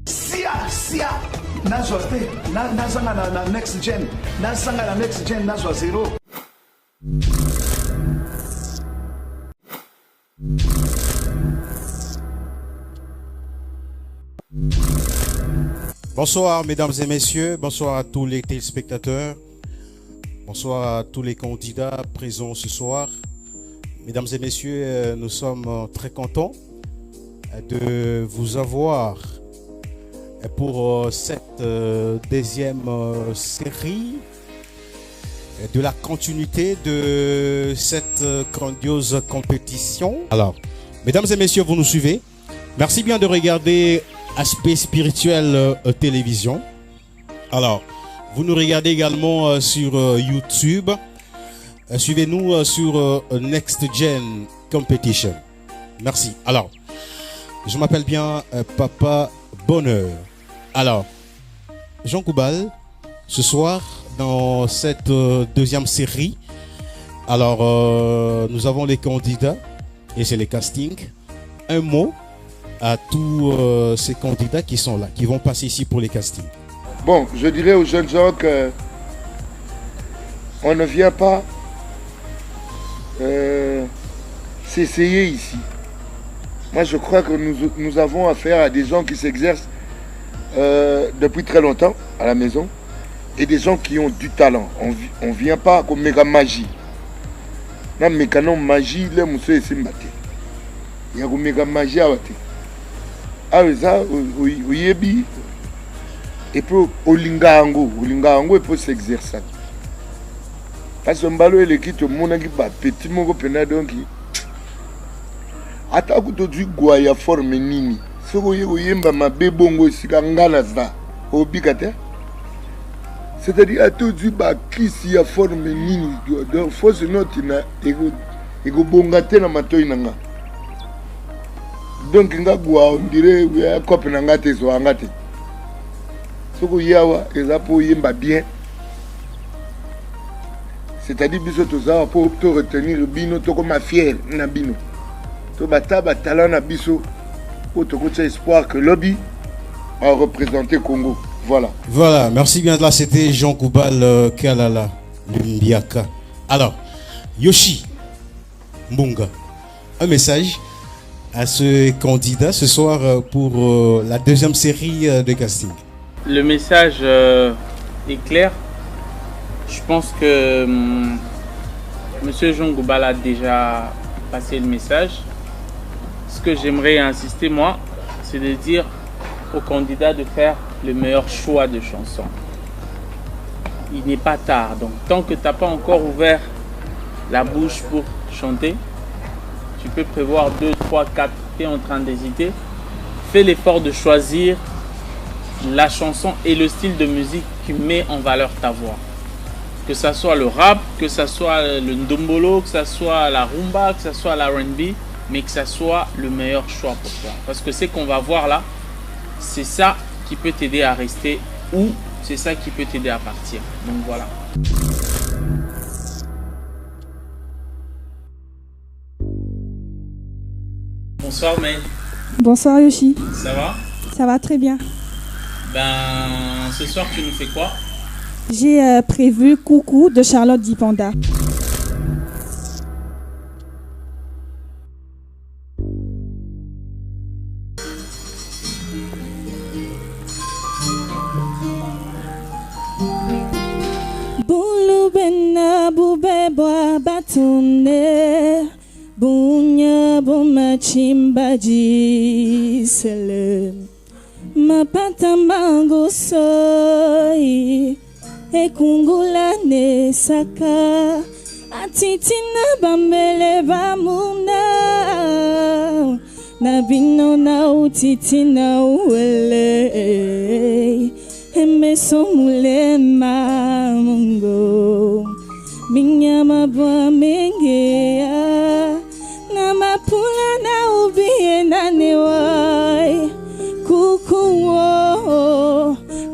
Sia nazwa te nazanga na next gen nazanga na next gen nazwa zero. Bonsoir mesdames et messieurs, bonsoir à tous les téléspectateurs, bonsoir à tous les candidats présents ce soir. Mesdames et messieurs, nous sommes très contents de vous avoir pour cette deuxième série de la continuité de cette grandiose compétition. Alors, mesdames et messieurs, vous nous suivez. Merci bien de regarder Aspect Spirituel Télévision. Alors, vous nous regardez également sur YouTube. Suivez-nous sur Next Gen Competition. Merci. Alors, je m'appelle bien Papa Bonheur. Alors, Jean Koubal, ce soir, dans cette deuxième série, alors nous avons les candidats et c'est les castings. Un mot à tous ces candidats qui sont là, qui vont passer ici pour les castings. Bon, je dirais aux jeunes gens que on ne vient pas s'essayer ici. Moi, je crois que nous avons affaire à des gens qui s'exercent depuis très longtemps à la maison et des gens qui ont du talent. On ne vient pas comme méga magie. Na mécanon magie, les monsieur ici mbaté. Il y a comme méga magie à baté. Ah oui, ça, oui, et puis Olingango peut s'exercer. Parce que mbalo ele qui te mona qui ba petit moko pena donc ata kuto du gwa ya forme nini. Soko yemba mabe bongo sika ngana za obikate. C'est-à-dire à tout du ba kisi ya forme nini donc faut se noter na ego bongate na matoi nanga. Donc nga gwa on dirait ya kope na ngate so ngate. Soko yawa ezapo yemba bien. C'est-à-dire biso toza pour retenir bino to comme fier na bino. To bataba talent na biso pour te coacher espoir que lobby a représenté Congo. Voilà. Voilà, merci bien de là, c'était Jean Koubal Kalala Lumbiaka. Alors, Yoshi Mbunga, un message à ce candidat ce soir pour la deuxième série de casting. Le message est clair. Je pense que Monsieur Jean Koubal a déjà passé le message. Ce que j'aimerais insister, moi, c'est de dire au candidat de faire le meilleur choix de chanson. Il n'est pas tard. Donc, tant que tu n'as pas encore ouvert la bouche pour chanter, tu peux prévoir 2, 3, 4, tu es en train d'hésiter. Fais l'effort de choisir la chanson et le style de musique qui met en valeur ta voix. Que ce soit le rap, que ce soit le ndombolo, que ce soit la rumba, que ce soit la R&B, mais que ce soit le meilleur choix pour toi. Parce que ce qu'on va voir là, c'est ça qui peut t'aider à rester ou c'est ça qui peut t'aider à partir. Donc voilà. Bonsoir May. Bonsoir Yoshi. Ça va? Ça va très bien. Ben, ce soir tu nous fais quoi? J'ai prévu Coucou de Charlotte Dipanda. Boulou benna boubeboa batone Bunya buma chimbaji sele Mapata mango soy Ekungula ne saka Atitina bambele bamuna Nabino na utitina uwele Emeso mule mamungo Minyama bwa mengea Namapula na ubie na newai Kukuwo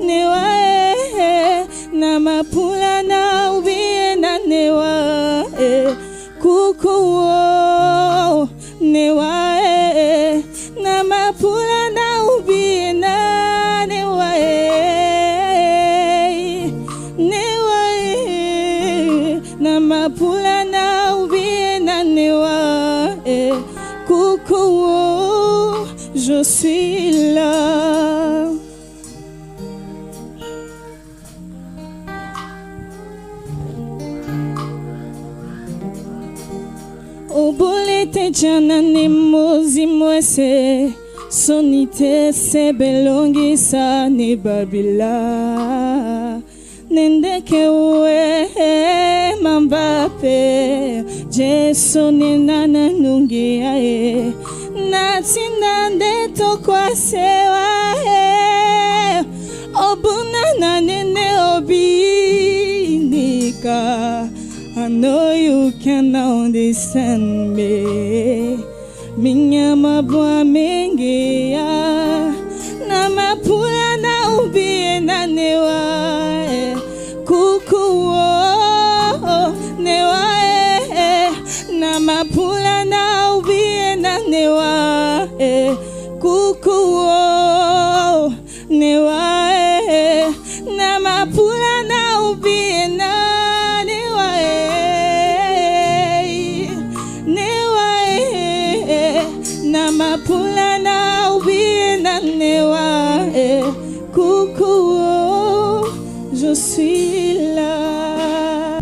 Newai Namapula na ubie na newai kuku newae na mapula na ubi na newae na mapula na ubi na newae kuku je suis là. Obulete jana ne mozi mwese sonite se belongi sa ne babila nendeke uwe mambape jeso ne nana nungi ae natina ndeto kwa sewa obuna na nene obinika. I know you can understand me. Minha mabua mengia na mapula na ubi na newa kuku newa na mapula na ubi na newa kuku newa na mapula na ubi na mapula na ubi na newa kuku je suis là.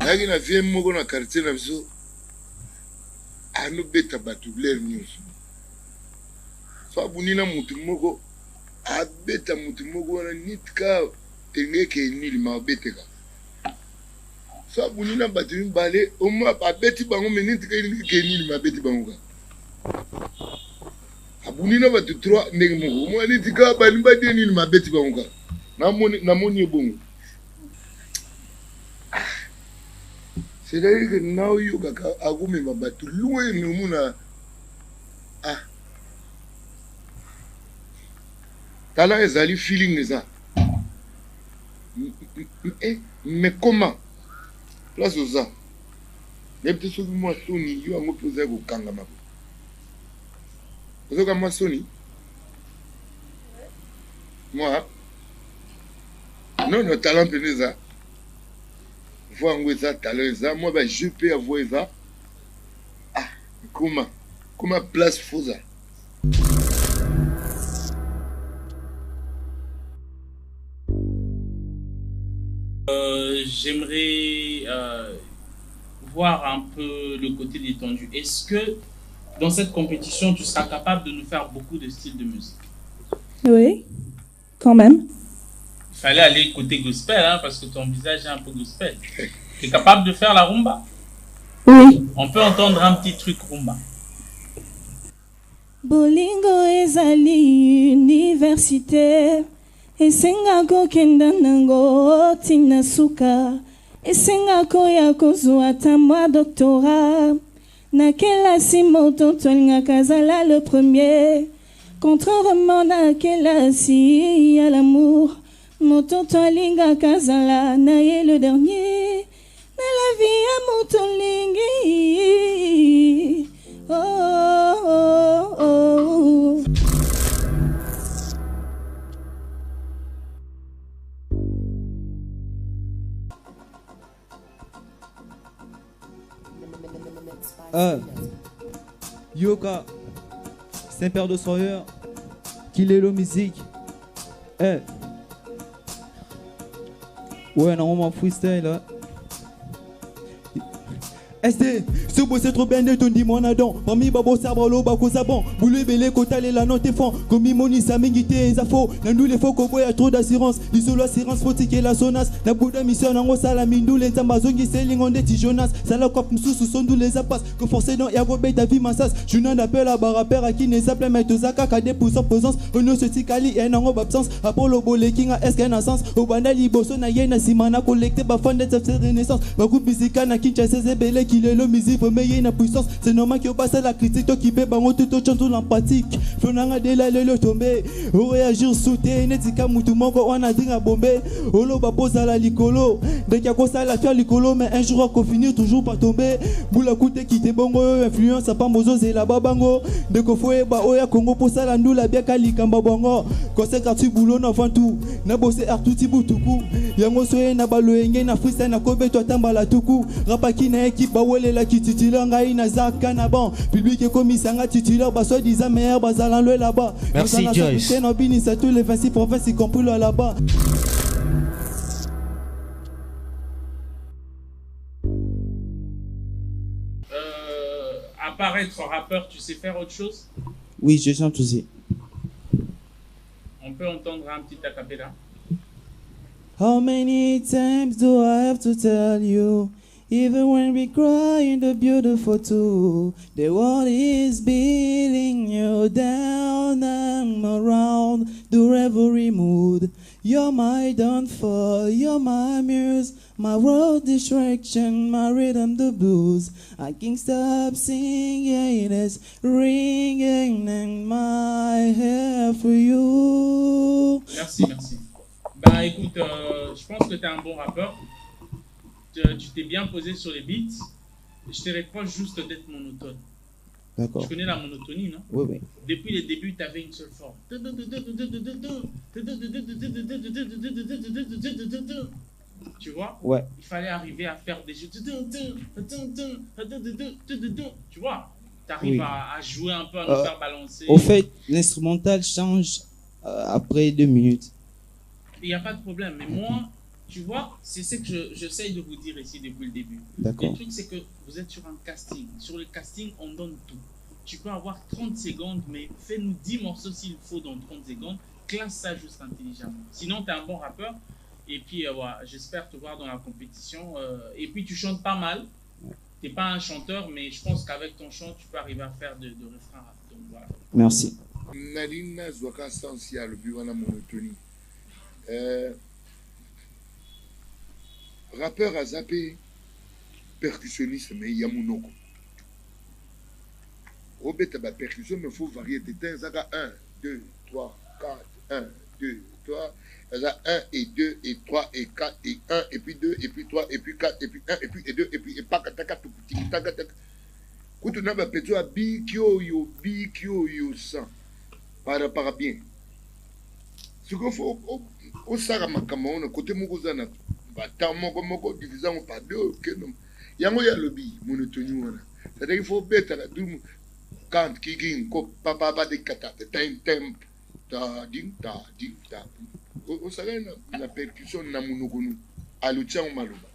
Yaki na vie moko na quartier na biso anu beta batu blair news fa bunina mutu moko abeta mutu moko na nitka tengeke nili ma beteka so bunina batu mbale omo abeti bango meniti ke nili ma beti bango abunina batu 3 ndenge moko omo nitika bani bade nili ma beti bango na moni bongo. C'est-à-dire que now you kaka agumi mabatu loin ni muna tala ezali feeling neza mais comment place oza nepte so moi soni yo ngo poser ko kanga mako ozo kama soni moi non talent peneza voir où ça talent moi ben je peux avoir ça comment place fausse. J'aimerais voir un peu le côté détendu. Est-ce que dans cette compétition tu seras capable de nous faire beaucoup de styles de musique? Oui, quand même. Il fallait aller côté gospel, hein, parce que ton visage est un peu gospel. Tu es capable de faire la rumba? Oui. On peut entendre un petit truc rumba. Bolingo ezali université esengako kenda nango tina suka esengako ya kozwa tamwa doctorat na kelasi moto tolingaka azala le premier contrairement na kelasi ya l'amour moto tolinga kazala na ye le dernier na la vie ya moto lingi oh, oh, oh. Yoka Saint-Père de Sawyer Kilelo musique ouais normalement freestyle là. Est-ce ce beau c'est trop bien de ton dit mon adon parmi babo sabralo bako sabon boule belé kotale la note fond comme moni samingité zafo na nous les faux kobo ya trop d'assurance du solo assurance faut tirer la sonas na bouda mission nango sala mindu les amazongi selling on des Jonas sala kop msusu sondu les apas que forcément ya go beta vie massas je n'en appelle à barapère à qui ne s'appelle metozaka kade pour sa présence ono se tikali et nango absence apollo bolekinga est-ce qu'il y a sens au bandali boso na yena simana collecté ba fond de cette renaissance ba groupe musical na kincha ses belé qui qu'il est le musique, mais il y a une puissance. C'est normal qu'il passe à la critique, toi qui paie, bango, tout au chantou l'empathique. Flonanga de la le tomber, au réagir sauter, netika moutumongo, on a dit à bomber. Olo babosa la licolo, dès qu'il y a quoi ça la faire licolo, mais un jour qu'on finir toujours par tomber. Boula coûte qui te bongo, influence à pas mozo, c'est la babango. Dès qu'on faut eba oya Congo pour ça la nous la bien kalikamba bongo. Conseil gratuit boulot avant tout, na bossé artuti butuku. Yango soye na baloenge na freestyle na kobe toi tamba la tuku. Rapaki na équipe bawele la qui titulaire ngai na zaka na bon. Public et commissaire titulaire ba soi disant meilleur bazalan le là-bas. Merci Joyce. C'est Nobini c'est tous les 26 provinces y compris là-bas. À part être rappeur, tu sais faire autre chose? Oui, je chante aussi. On peut entendre un petit acapella. How many times do I have to tell you? Even when we cry in the beautiful two, the world is beating you down and around through every mood. You're my downfall, you're my muse, my world distraction, my rhythm the blues. I can't stop singing, it's ringing in my hair for you. Merci, merci. Bah écoute, je pense que tu es un bon rappeur. Tu t'es bien posé sur les beats. Je te reproche juste d'être monotone. D'accord. Tu connais la monotonie, non? Oui, oui. Depuis le début, tu avais une seule forme. Tu vois? Ouais. Il fallait arriver à faire des jeux. Tu vois? Tu arrives Oui. à jouer un peu, à nous faire balancer. Au fait, l'instrumental change après 2 minutes. Il n'y a pas de problème. Mais moi, tu vois, c'est ce que j'essaye de vous dire ici depuis le début. D'accord. Le truc, c'est que vous êtes sur un casting. Sur le casting, on donne tout. Tu peux avoir 30 secondes, mais fais-nous 10 morceaux s'il faut dans 30 secondes. Classe ça juste intelligemment. Sinon, tu es un bon rappeur. Et puis, voilà, j'espère te voir dans la compétition. Et puis, tu chantes pas mal. Tu n'es pas un chanteur, mais je pense qu'avec ton chant, tu peux arriver à faire de refrains. Donc, voilà. Merci. Nadine Zwaka Sensia, le bureau de la monotonie. Rappeur à zappé, percussionniste, mais il y a monoko. Au bête, percussion, mais il faut varier. T'es 1, 2, 3, 4, 1, 2, 3. 1 et 2 et 3 et 4 et 1 et puis 2 et puis 3 et puis 4 et puis 1 et puis 2 et puis et pas kataka tout petit kataka. Quand on a ba peto a bikyo yo sang. Para bien. Ce qu'il faut au sara makama on côté mugozana ba tamoko moko division par deux que non. Yango ya lobby monotonie wana. C'est-à-dire il faut bête la dum quand kigin ko papa de kata tem ta ding ta. Au salaire la percussion na monokonu alutia o maloba.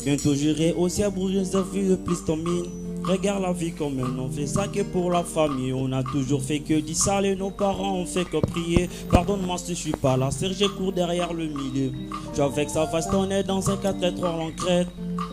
Bientôt j'irai aussi à Bourges, ça fait de plus ton mine. Regarde la vie comme elle, on fait ça que pour la famille. On a toujours fait que du sale et nos parents ont fait que prier. Pardonne-moi si je suis pas là, Serge court derrière le milieu. J'avais que ça fastonnait dans un 4-3 en crête.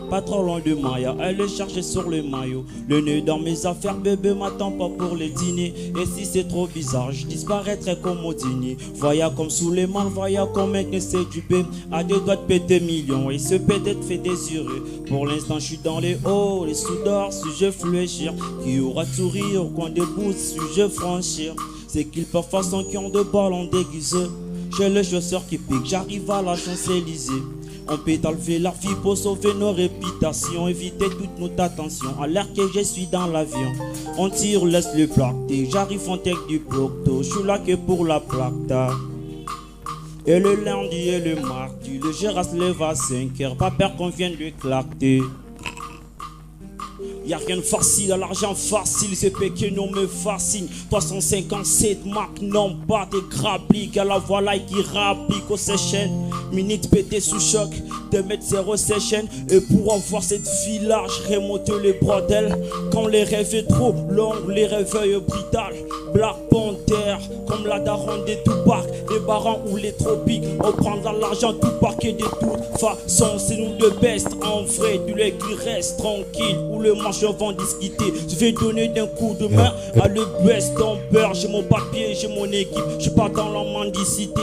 Pas trop loin de Maya, elle est chargée sur le maillot. Le nez dans mes affaires, bébé m'attend pas pour les dîner. Et si c'est trop bizarre, je disparaîtrai comme au dîner. Voyant comme sous les mains, voyant comme un essai du B. À 2 doigts de péter millions, et ce peut-être fait désirer. Pour l'instant, je suis dans les hauts, les sous-d'or, sujet fléchir. Qui aura de sourire au coin des bouts, sujet franchir. C'est qu'ils peuvent façon qui ont de ballons déguisés. J'ai le chasseur qui pique, j'arrive à la Champs-Élysées. On peut enlever la vie pour sauver nos réputations, éviter toute notre attention. À l'air que je suis dans l'avion, on tire, laisse le plaquer. J'arrive en tête du procto, je suis là que pour la plaque. Et le lundi et le mardi, le gérard se lève à 5h, pas peur qu'on vienne lui claquer. Y'a rien de facile, à l'argent facile, c'est péché non me fascine. 357 marques, non pas des grappliques, à la voilà qui rapplique au séchène. Minute pété sous choc, 2m0 séchène. Et pour avoir cette vie-là, je remonte les brodelles. Quand les rêves est trop longs, les réveils brutales. Black Panther, comme la daronne des Tupac, les barons ou les tropiques, on prendra l'argent tout paquet de toute façon, c'est nous le best, en vrai, du lait qui reste tranquille, ou le marchand vend discuter, je vais donner d'un coup de main à le best d'Amber, j'ai mon papier, j'ai mon équipe, je suis pas dans la mendicité,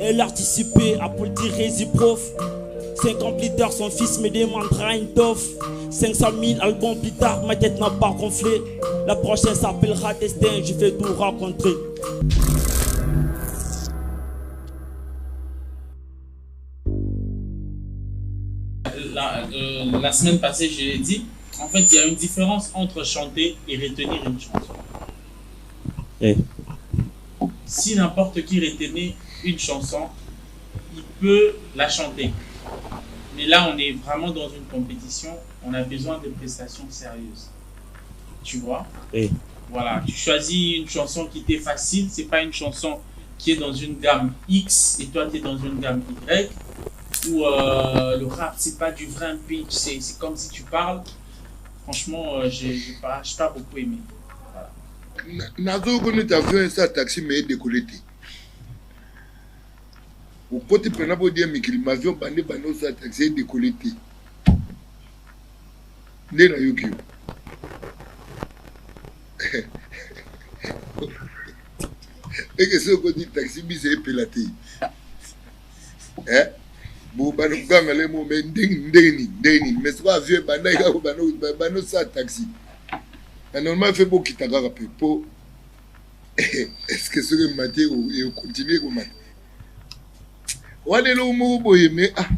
elle a anticipé, après dire réciproque. 50 litres, son fils me demandera une toffe. 500 000 albums plus tard, ma tête n'a pas gonflé. La prochaine s'appellera Destin, je vais tout rencontrer. La semaine passée, je l'ai dit, en fait, il y a une différence entre chanter et retenir une chanson. Si n'importe qui retenait une chanson, il peut la chanter. Mais là, on est vraiment dans une compétition, on a besoin de prestations sérieuses. Tu vois? Voilà, tu choisis une chanson qui t'est facile, c'est pas une chanson qui est dans une gamme X et toi tu es dans une gamme Y. Ou le rap, c'est pas du vrai pitch, c'est comme si tu parles. Franchement, j'ai pas beaucoup aimé. Voilà. Nazo, quand tu as fait ça, taxi, mais décollé. Au côté de pour dire que l'avion bandé bandé ça taxi décollé. Né na yuki. Et que ce qu'on dit taxi bisé pélaté. Hein? Bon bah nous gagnons les moments d'eni mais c'est pas vieux bandé bandé ça taxi. Normalement fait beaucoup qui t'a rappelé pour est-ce que ce que maté ou continuer comme maté. Wale lo mo boye mais ah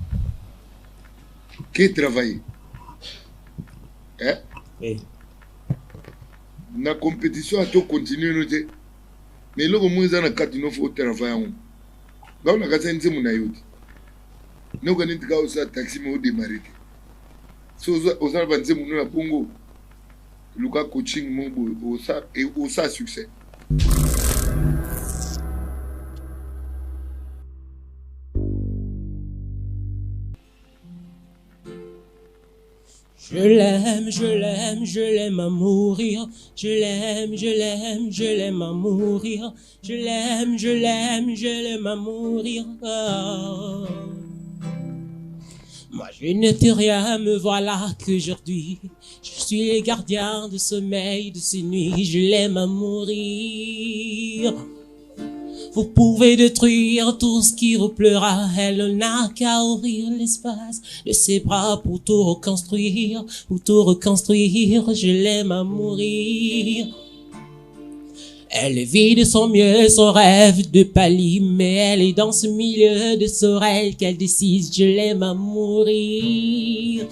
qui travaille hein na compétition à tout continuer noter mais lo mo zana kati no faut travailler on ga on a gasa nze muna yoti no ga nintika usa taxi mo démarrer so osa banze muna na bongo luka coaching mo bo osa succès. Je l'aime, je l'aime, je l'aime à mourir. Je l'aime, je l'aime, je l'aime à mourir. Je l'aime, je l'aime, je l'aime à mourir. Oh. Moi je n'étais rien, me voilà qu'aujourd'hui je suis le gardien de sommeil de ces nuits. Je l'aime à mourir. Vous pouvez détruire tout ce qui vous plaira. Elle n'a qu'à ouvrir l'espace de ses bras pour tout reconstruire, pour tout reconstruire. Je l'aime à mourir. Elle vit de son mieux son rêve de pali, mais elle est dans ce milieu de sorel qu'elle décide. Je l'aime à mourir.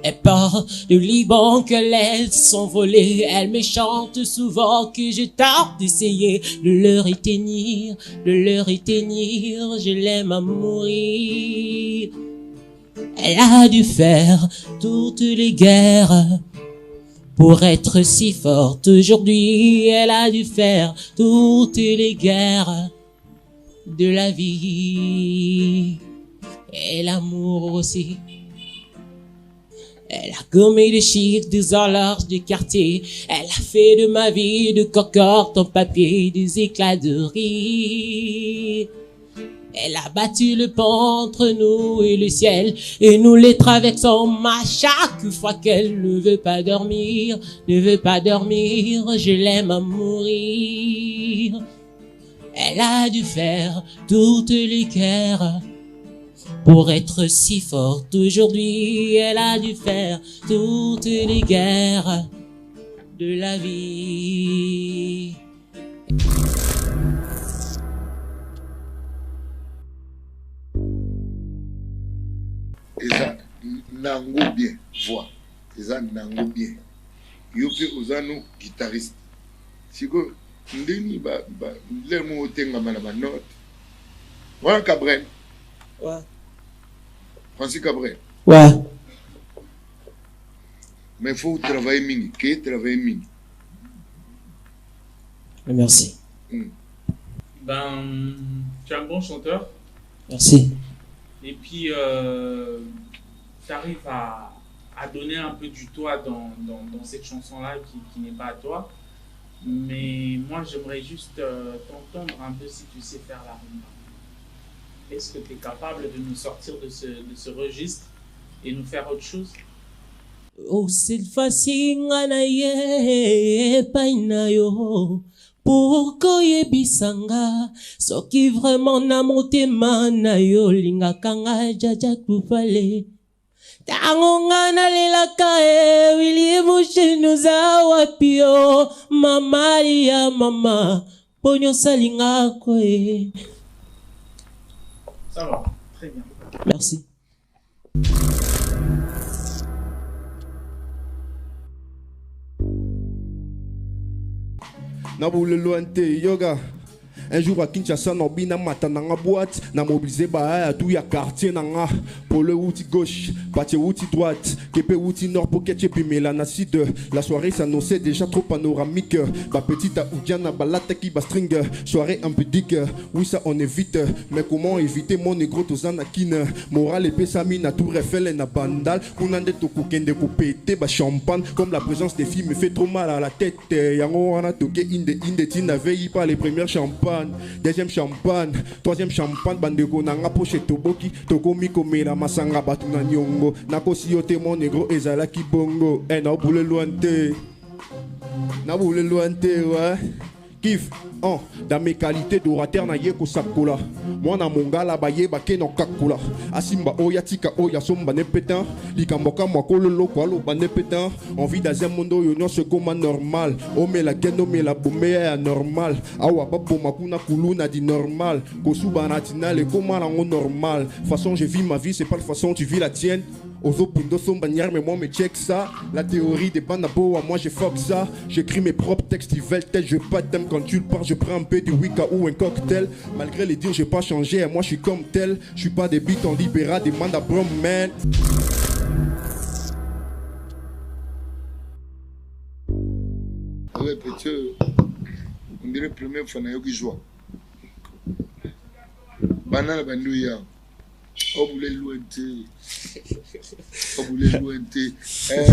Elle part du Liban, que laisse s'envoler. Elle me chante souvent que je tente d'essayer de leur éteindre, de leur éteindre. Je l'aime à mourir. Elle a dû faire toutes les guerres pour être si forte aujourd'hui. Elle a dû faire toutes les guerres de la vie et l'amour aussi. Elle a gommé des chiffres, des horloges, des quartiers. Elle a fait de ma vie de concorde en papier, des éclats de rire. Elle a battu le pont entre nous et le ciel, et nous les traversons à chaque fois qu'elle ne veut pas dormir, ne veut pas dormir. Je l'aime à mourir. Elle a dû faire toutes les guerres pour être si forte aujourd'hui. Elle a dû faire toutes les guerres de la vie. Eza nango bien voix. Eza nango bien. Yope ozano guitariste. Siko ndeni ba le mo tenga mana ba note. Voilà Cabrel. Ouais. Francis Cabrel. Ouais. Mais il faut travailler mini. Qu'est-ce travailler mini? Merci. Ben, tu es un bon chanteur. Merci. Et puis, tu arrives à donner un peu du toi dans cette chanson-là qui n'est pas à toi. Mais moi, j'aimerais juste t'entendre un peu si tu sais faire la rumba. Est-ce que tu es capable de nous sortir de ce registre et nous faire autre chose? Oh, c'est facile, na ye, paina yo. Pourquoi ye bisanga? So qui vraiment na motema na yo, linga kanga jaja kupale. Tangonga na lelaka e, wili mushi nuza wapio. Mama ya mama, ponyo salinga koe. Ça va, très bien. Merci. Naboule lointe yoga. Un jour à Kinshasa, Nobina Matananga boîte, n'a mobilisé à tout ya quartier nanga. Pour le outil gauche, pâté outil droite, kepe outil nord pour ketchup mélanacide. La soirée s'annonçait déjà trop panoramique. Ba petite à Oudiana, balata qui ba string. Soirée impudique, oui ça on évite. Mais comment éviter mon négro tozanakin? Moral et Pessamine à tout Eiffel et na bandal. Kunande toko kende ko pété ba champagne. Comme la présence des filles me fait trop mal à la tête. Yango wana toke inde tina veille pas les premières champagnes. Deuxième champagne, troisième champagne, bandeko nanga poche toboki, toko miko mera masanga batu na nyongo, nako siyote mon negro ezala ki bongo, na boule lointe, ouais. Kiff, dans mes qualités d'orateur na yeko sakola. Moi na mongala baye bake no kakula. Asimba oya tika oya somba nepetan. Likamboka mwakolo loko alo ba nepetan. On vit dans un monde où non se comme normal. Oh mais la geno mais la bombe est normal. Awa babo makuna kuluna di normal. Kosuba natina le comment la normal. Façon je vis ma vie c'est pas la façon tu vis la tienne. Ozo pundo son bannière, mais moi me check ça. La théorie des banabo, à moi j'ai fuck ça. J'écris mes propres textes, ils veulent tel. Je pas thème quand tu le pars, je prends un peu de wika ou un cocktail. Malgré les dires, j'ai pas changé, moi je suis comme tel. Je suis pas des bites en libéra, demande à Brom man. Ouais, petit, on dirait le premier fois qui joue. Banana bandouya. Oh, vous voulez lointer. Oh, vous voulez lointer.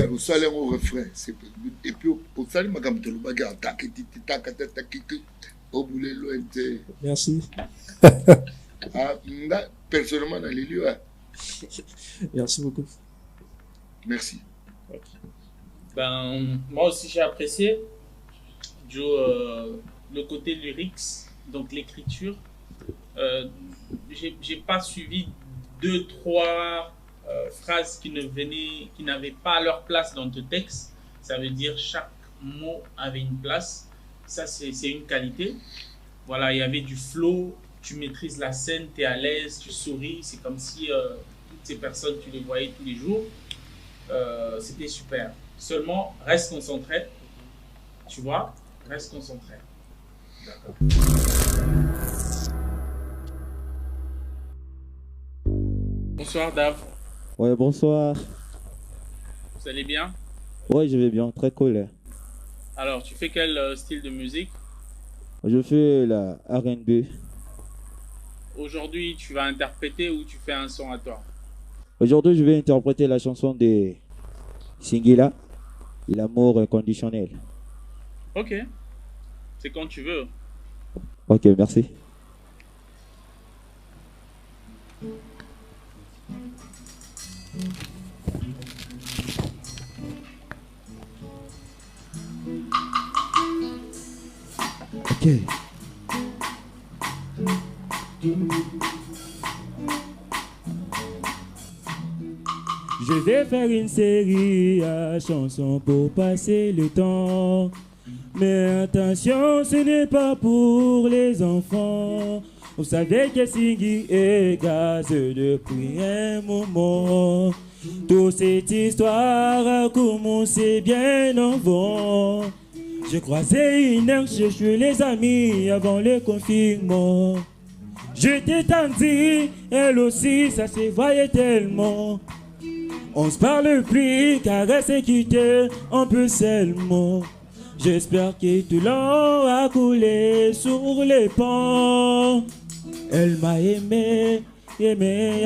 Vous salez au refrain. Et puis, au salut, ma gamme, tu le bagarre. Oh, vous voulez lointer. Merci. Personnellement, dans les lieux. Merci beaucoup. Merci. Ben, moi aussi, j'ai apprécié le côté lyrics, donc l'écriture. J'ai pas suivi 2-3 phrases qui n'avaient pas leur place dans ton texte. Ça veut dire chaque mot avait une place. Ça, c'est une qualité. Voilà, il y avait du flow, tu maîtrises la scène, tu es à l'aise, tu souris. C'est comme si toutes ces personnes, tu les voyais tous les jours. C'était super. Seulement, reste concentré. Tu vois, reste concentré. D'accord. Bonsoir Dave. Ouais, bonsoir. Vous allez bien? Ouais, je vais bien, très cool. Alors, tu fais quel style de musique? Je fais la R&B. Aujourd'hui, tu vas interpréter ou tu fais un son à toi? Aujourd'hui, je vais interpréter la chanson de Singila, L'amour inconditionnel. Ok. C'est quand tu veux. Ok, merci. Ok. Je vais faire une série à chansons pour passer le temps. Mais attention, ce n'est pas pour les enfants. Vous savez que Singui est gaz depuis un moment. Toute cette histoire a commencé bien avant. Je croisais une heure chez les amis avant le confinement. Je t'ai tendu, elle aussi, ça se voyait tellement. On se parle plus, caresse et quitter un peu seulement. J'espère que tout l'eau a coulé sur les ponts. Elle m'a aimé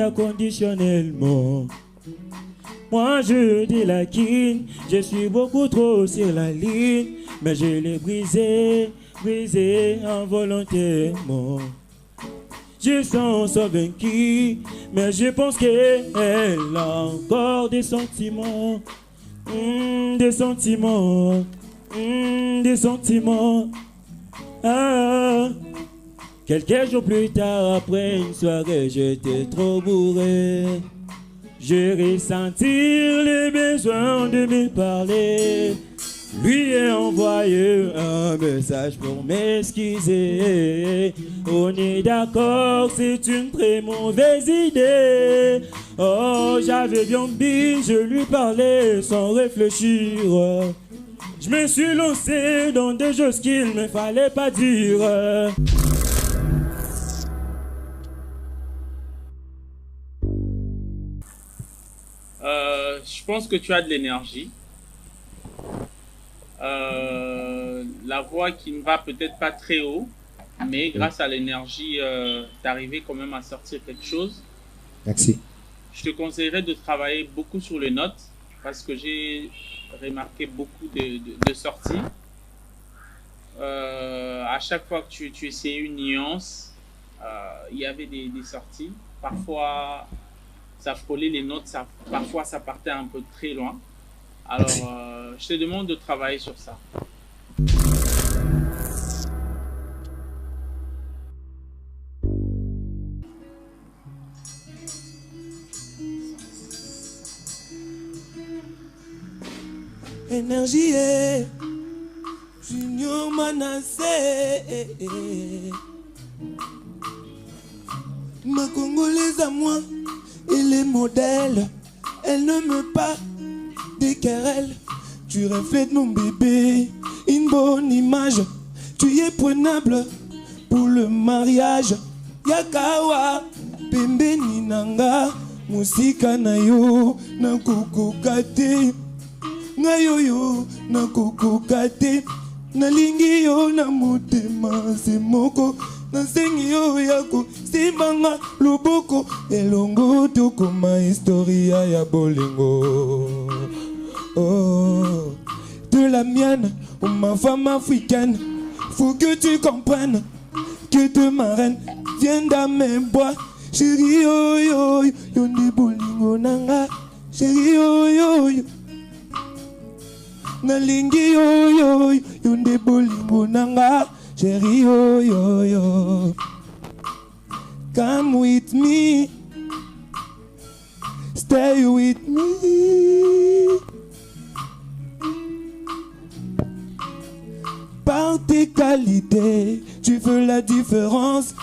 inconditionnellement. Moi je dis la king, je suis beaucoup trop sur la ligne. mais je l'ai brisé involontairement. Je sens vaincu, mais je pense qu'elle a encore des sentiments, des sentiments, des sentiments. Ah. Quelques jours plus tard, après une soirée, j'étais trop bourré. J'ai ressenti le besoin de me parler. Lui ai envoyé un message pour m'excuser. On est d'accord, c'est une très mauvaise idée. Oh, j'avais bien dit, je lui parlais sans réfléchir. Je me suis lancé dans des choses qu'il ne fallait pas dire. Je pense que tu as de l'énergie. La voix qui ne va peut-être pas très haut, mais grâce à l'énergie, tu arrivé quand même à sortir quelque chose. Merci. Je te conseillerais de travailler beaucoup sur les notes parce que j'ai remarqué beaucoup de sorties. À chaque fois que tu essayais une nuance, il y avait des sorties. Parfois, ça frôlait les notes, parfois ça partait un peu très loin. Alors, je te demande de travailler sur ça. Énergie, Junior Manassé. Ma Congolaise à moi, elle est modèle. Elle ne me pas des querelles. Tu reflètes mon bébé, une bonne image. Tu es prenable pour le mariage. Yakawa, Pembe Ninanga, Musika na yo, na koko kate. Ngayoyo, na koko kate. Na lingi yo, na motema se moko. Na sengi yo yako, simbanga loboko. Elongo toko ma historia ya bolingo. Oh, de la mienne, oh ma femme africaine. Faut que tu comprennes que de ma reine vient dans mes bois. Chérie, yo yo, yo ne bolingo nanga. Chérie, yo yo, yo. Na lingi yo yo, yo ne bolingo nanga. Chérie, yo yo yo. Come with me, stay with me. Par tes qualités, tu fais la différence.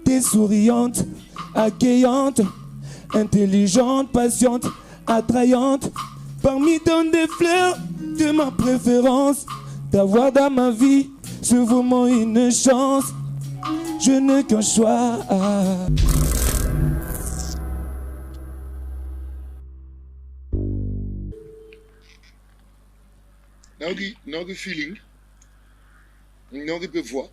T'es souriante, accueillante, intelligente, patiente, attrayante. Parmi tant de fleurs de ma préférence, d'avoir dans ma vie, c'est vraiment une chance. Je n'ai qu'un choix. Nauki feeling, nauki pe voix.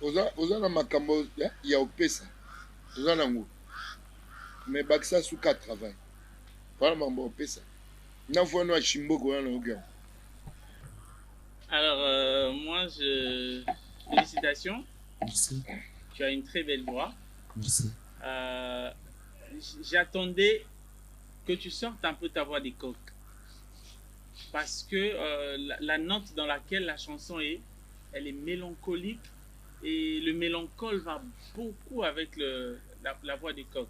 Oza na makambo ya opesa. Oza na ngo. Mais baksa suka travail. Voilà mambo opesa. Na voix no chimboko na oga. Alors, félicitations. Merci. Tu as une très belle voix. Merci. J'attendais que tu sortes un peu ta voix des coques. Parce que la note dans laquelle la chanson est, elle est mélancolique. Et le mélancole va beaucoup avec la voix des coques.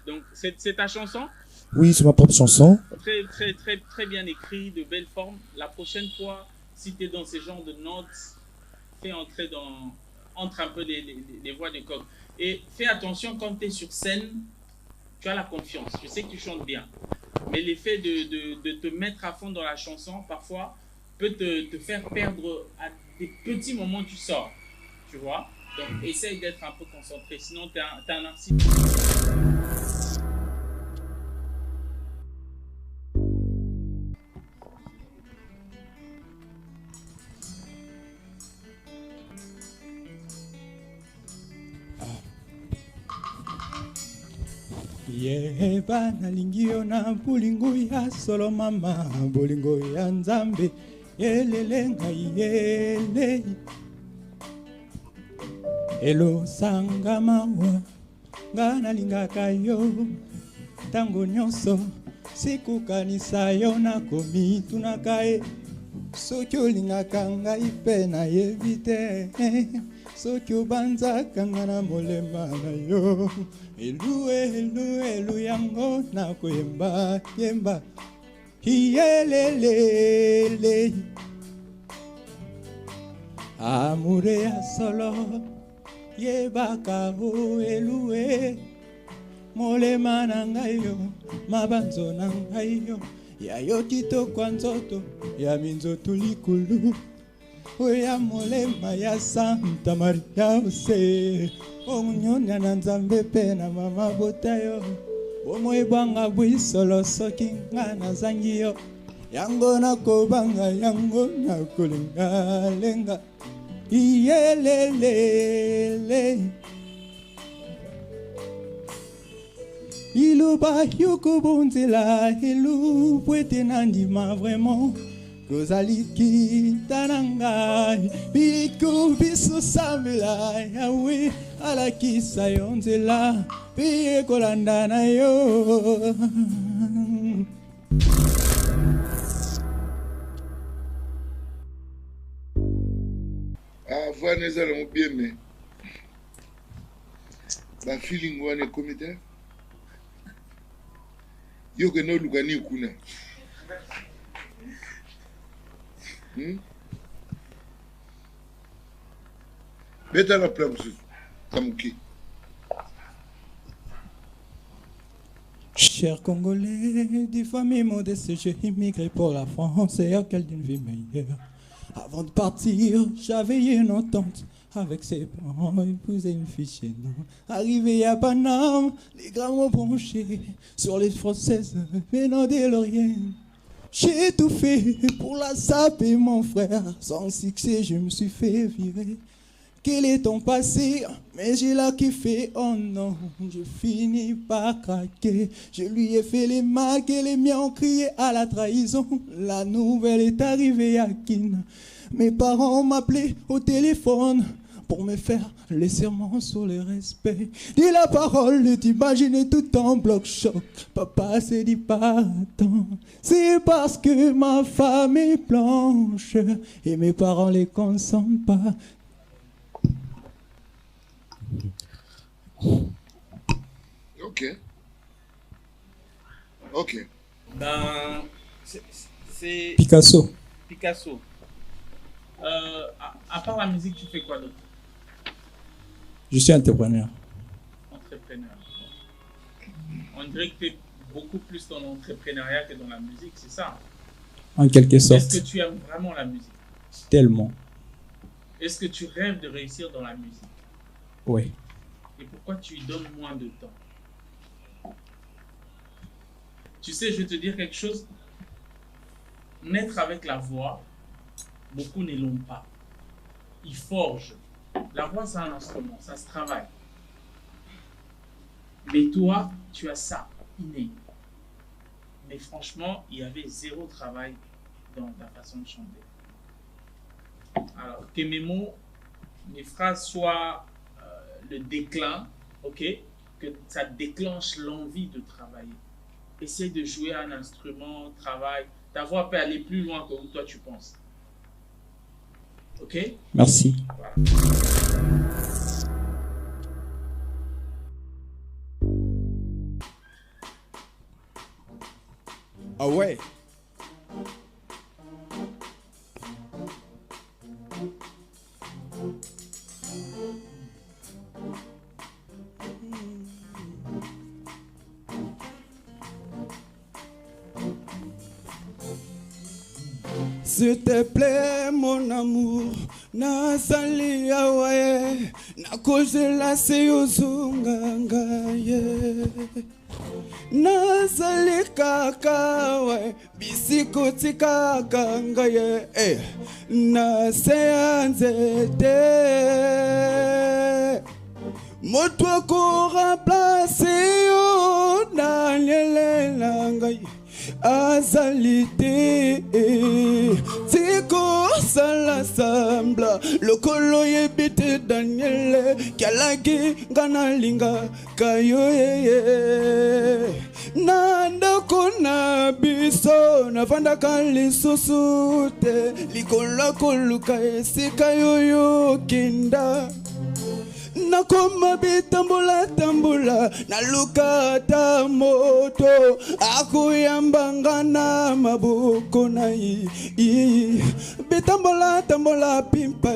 Donc, c'est ta chanson? Oui, c'est ma propre chanson. Très, très, très, très bien écrit, de belle forme. La prochaine fois, si tu es dans ce genre de notes, fais entre un peu les voix de coq. Et fais attention quand tu es sur scène, tu as la confiance. Je sais que tu chantes bien. Mais l'effet de te mettre à fond dans la chanson, parfois, peut te faire perdre à des petits moments où tu sors. Tu vois? Donc, essaye d'être un peu concentré. Sinon, tu es un artiste. Yeba nalingi yo na bolingo ya solo mama, bolingo ya nzambe yelele ngai yele. Elo sanga mawa nga nalingaka yo tango nyonso sikukanisa yo nakomi tunaka ye soki olingaka ngai mpe nayebi te soki obanzaka nga na molema na yo elu elu elu yango nakoyemba yemba iyelelele amure ya solo yebaka o elue molema na ngai yo mabanzo na ngai yo ya yo kitoko nzoto ya minzoto likulu oya molema ya Santa Maria ose onyonya na nzambe pe na mama bota yo bomo ebanga bwisolo soki nga nazangi yo yango nakobanga yango nakolenga lenga iyelelele iluba yokobonzela elu pwete nandima vraiment kozaliki tanangai biliko biso sambela yawe alakisa yo nzela mpe ekolanda na yo. voix neza la bien mais ba feeling wana komite yo ke no lugani kuna beta la place kamuki. Chers Congolais, des familles modestes, j'ai immigré pour la France et à quelle d'une vie meilleure. Avant de partir, j'avais une entente avec ses parents, épouser une fille chez nous. Arrivé à Paname, les gars m'ont branché sur les Françaises venant des Lauriennes. J'ai tout fait pour la saper, mon frère. Sans succès, je me suis fait virer. Quel est ton passé? Mais j'ai la kiffé, oh non, je finis par craquer. Je lui ai fait les macs et les miens ont crié à la trahison. La nouvelle est arrivée à Kin. Mes parents m'appelaient au téléphone pour me faire les serments sur le respect. Dis la parole, t'imagines tout en bloc-choc. Papa s'est dit pas tant. C'est parce que ma femme est blanche et mes parents les consentent pas. Ok. Ben, c'est Picasso. Picasso. À part la musique, tu fais quoi d'autre? Je suis entrepreneur. Entrepreneur. On dirait que tu es beaucoup plus dans l'entrepreneuriat que dans la musique, c'est ça? En quelque sorte. Est-ce que tu aimes vraiment la musique? Tellement. Est-ce que tu rêves de réussir dans la musique? Oui. Et pourquoi tu y donnes moins de temps? Tu sais, je vais te dire quelque chose. Naître avec la voix, beaucoup ne l'ont pas. Ils forgent. La voix, c'est un instrument, ça se travaille. Mais toi, tu as ça, inné. Mais franchement, il y avait zéro travail dans ta façon de chanter. Alors, que mes mots, mes phrases soient le déclin, ok? Que ça déclenche l'envie de travailler. Essaye de jouer un instrument, travaille. Ta voix peut aller plus loin que où toi tu penses. Ok? Merci. Voilà. Ah ouais. S'il te plaît, mon amour, nazali awaye, nakozela seyozungangaye. Nazali kakawe, bisikoti kakangaye, naseanzete. Moto ko remplacer yo nangai azalite tiko sala sambla lokolo yebite Daniel kalagi ngana linga kayo nanda kona biso na vanda kali susute likola koluka esika yoyo kinda nakoma bitambola tambola naluka ta moto akuyambanga na maboko na yi bitambola tambola pimpa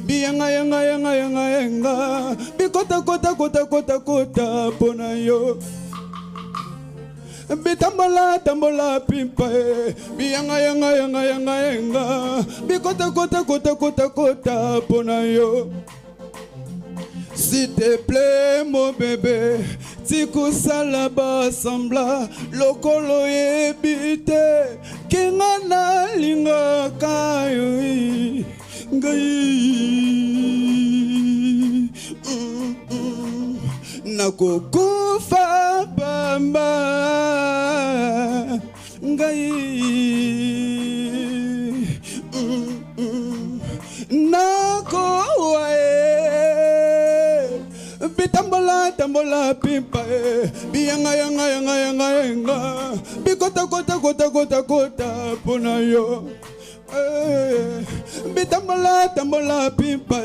biyanga yanga bikota kota pona yo bitambola tambola pimpa biyanga yanga bikota kota pona yo. S'il te plaît, mon bébé, tiku salaba sambla, lokolo yebite, kengana linga kayo ngai, nakokufa bamba ngai, nakowae. Bitambola pimpa biyanga yanga bikota kota pona yo bitambola pimpa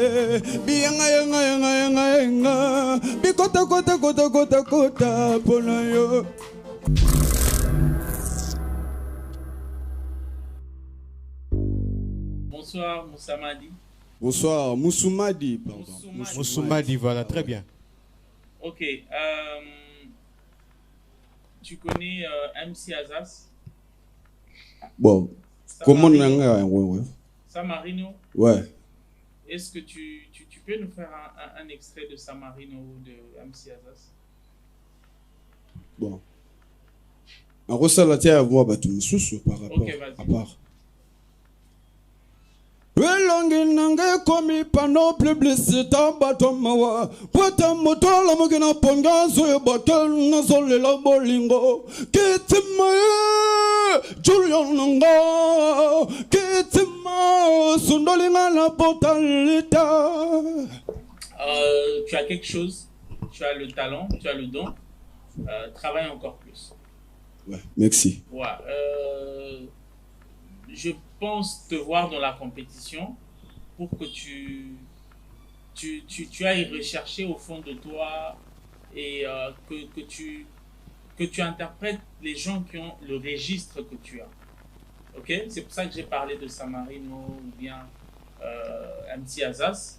biyanga yanga bikota kota pona yo. Bonsoir Moussamadi. Bonsoir, Moussoumadi, pardon. Moussoumadi, voilà, très bien. Ok. Tu connais MC Azaz? Bon, comment on a Samarino? Ouais. Est-ce que tu peux nous faire un extrait de Samarino ou de MC Azaz? Bon. En ressenti à voir tout sous par rapport à part. Welongi nange komi pano publicita batomawa Pwata motola mugina ponganzo ya batel nazole la bolingo Kitimae Julian nanga Kitima sundolinga la botalita. Tu as quelque chose, tu as le talent, tu as le don, travaille encore plus. Ouais, merci. Ouais, je pense te voir dans la compétition pour que tu ailles rechercher au fond de toi et que tu interprètes les gens qui ont le registre que tu as. Ok? C'est pour ça que j'ai parlé de Samarino ou bien MC Azaz.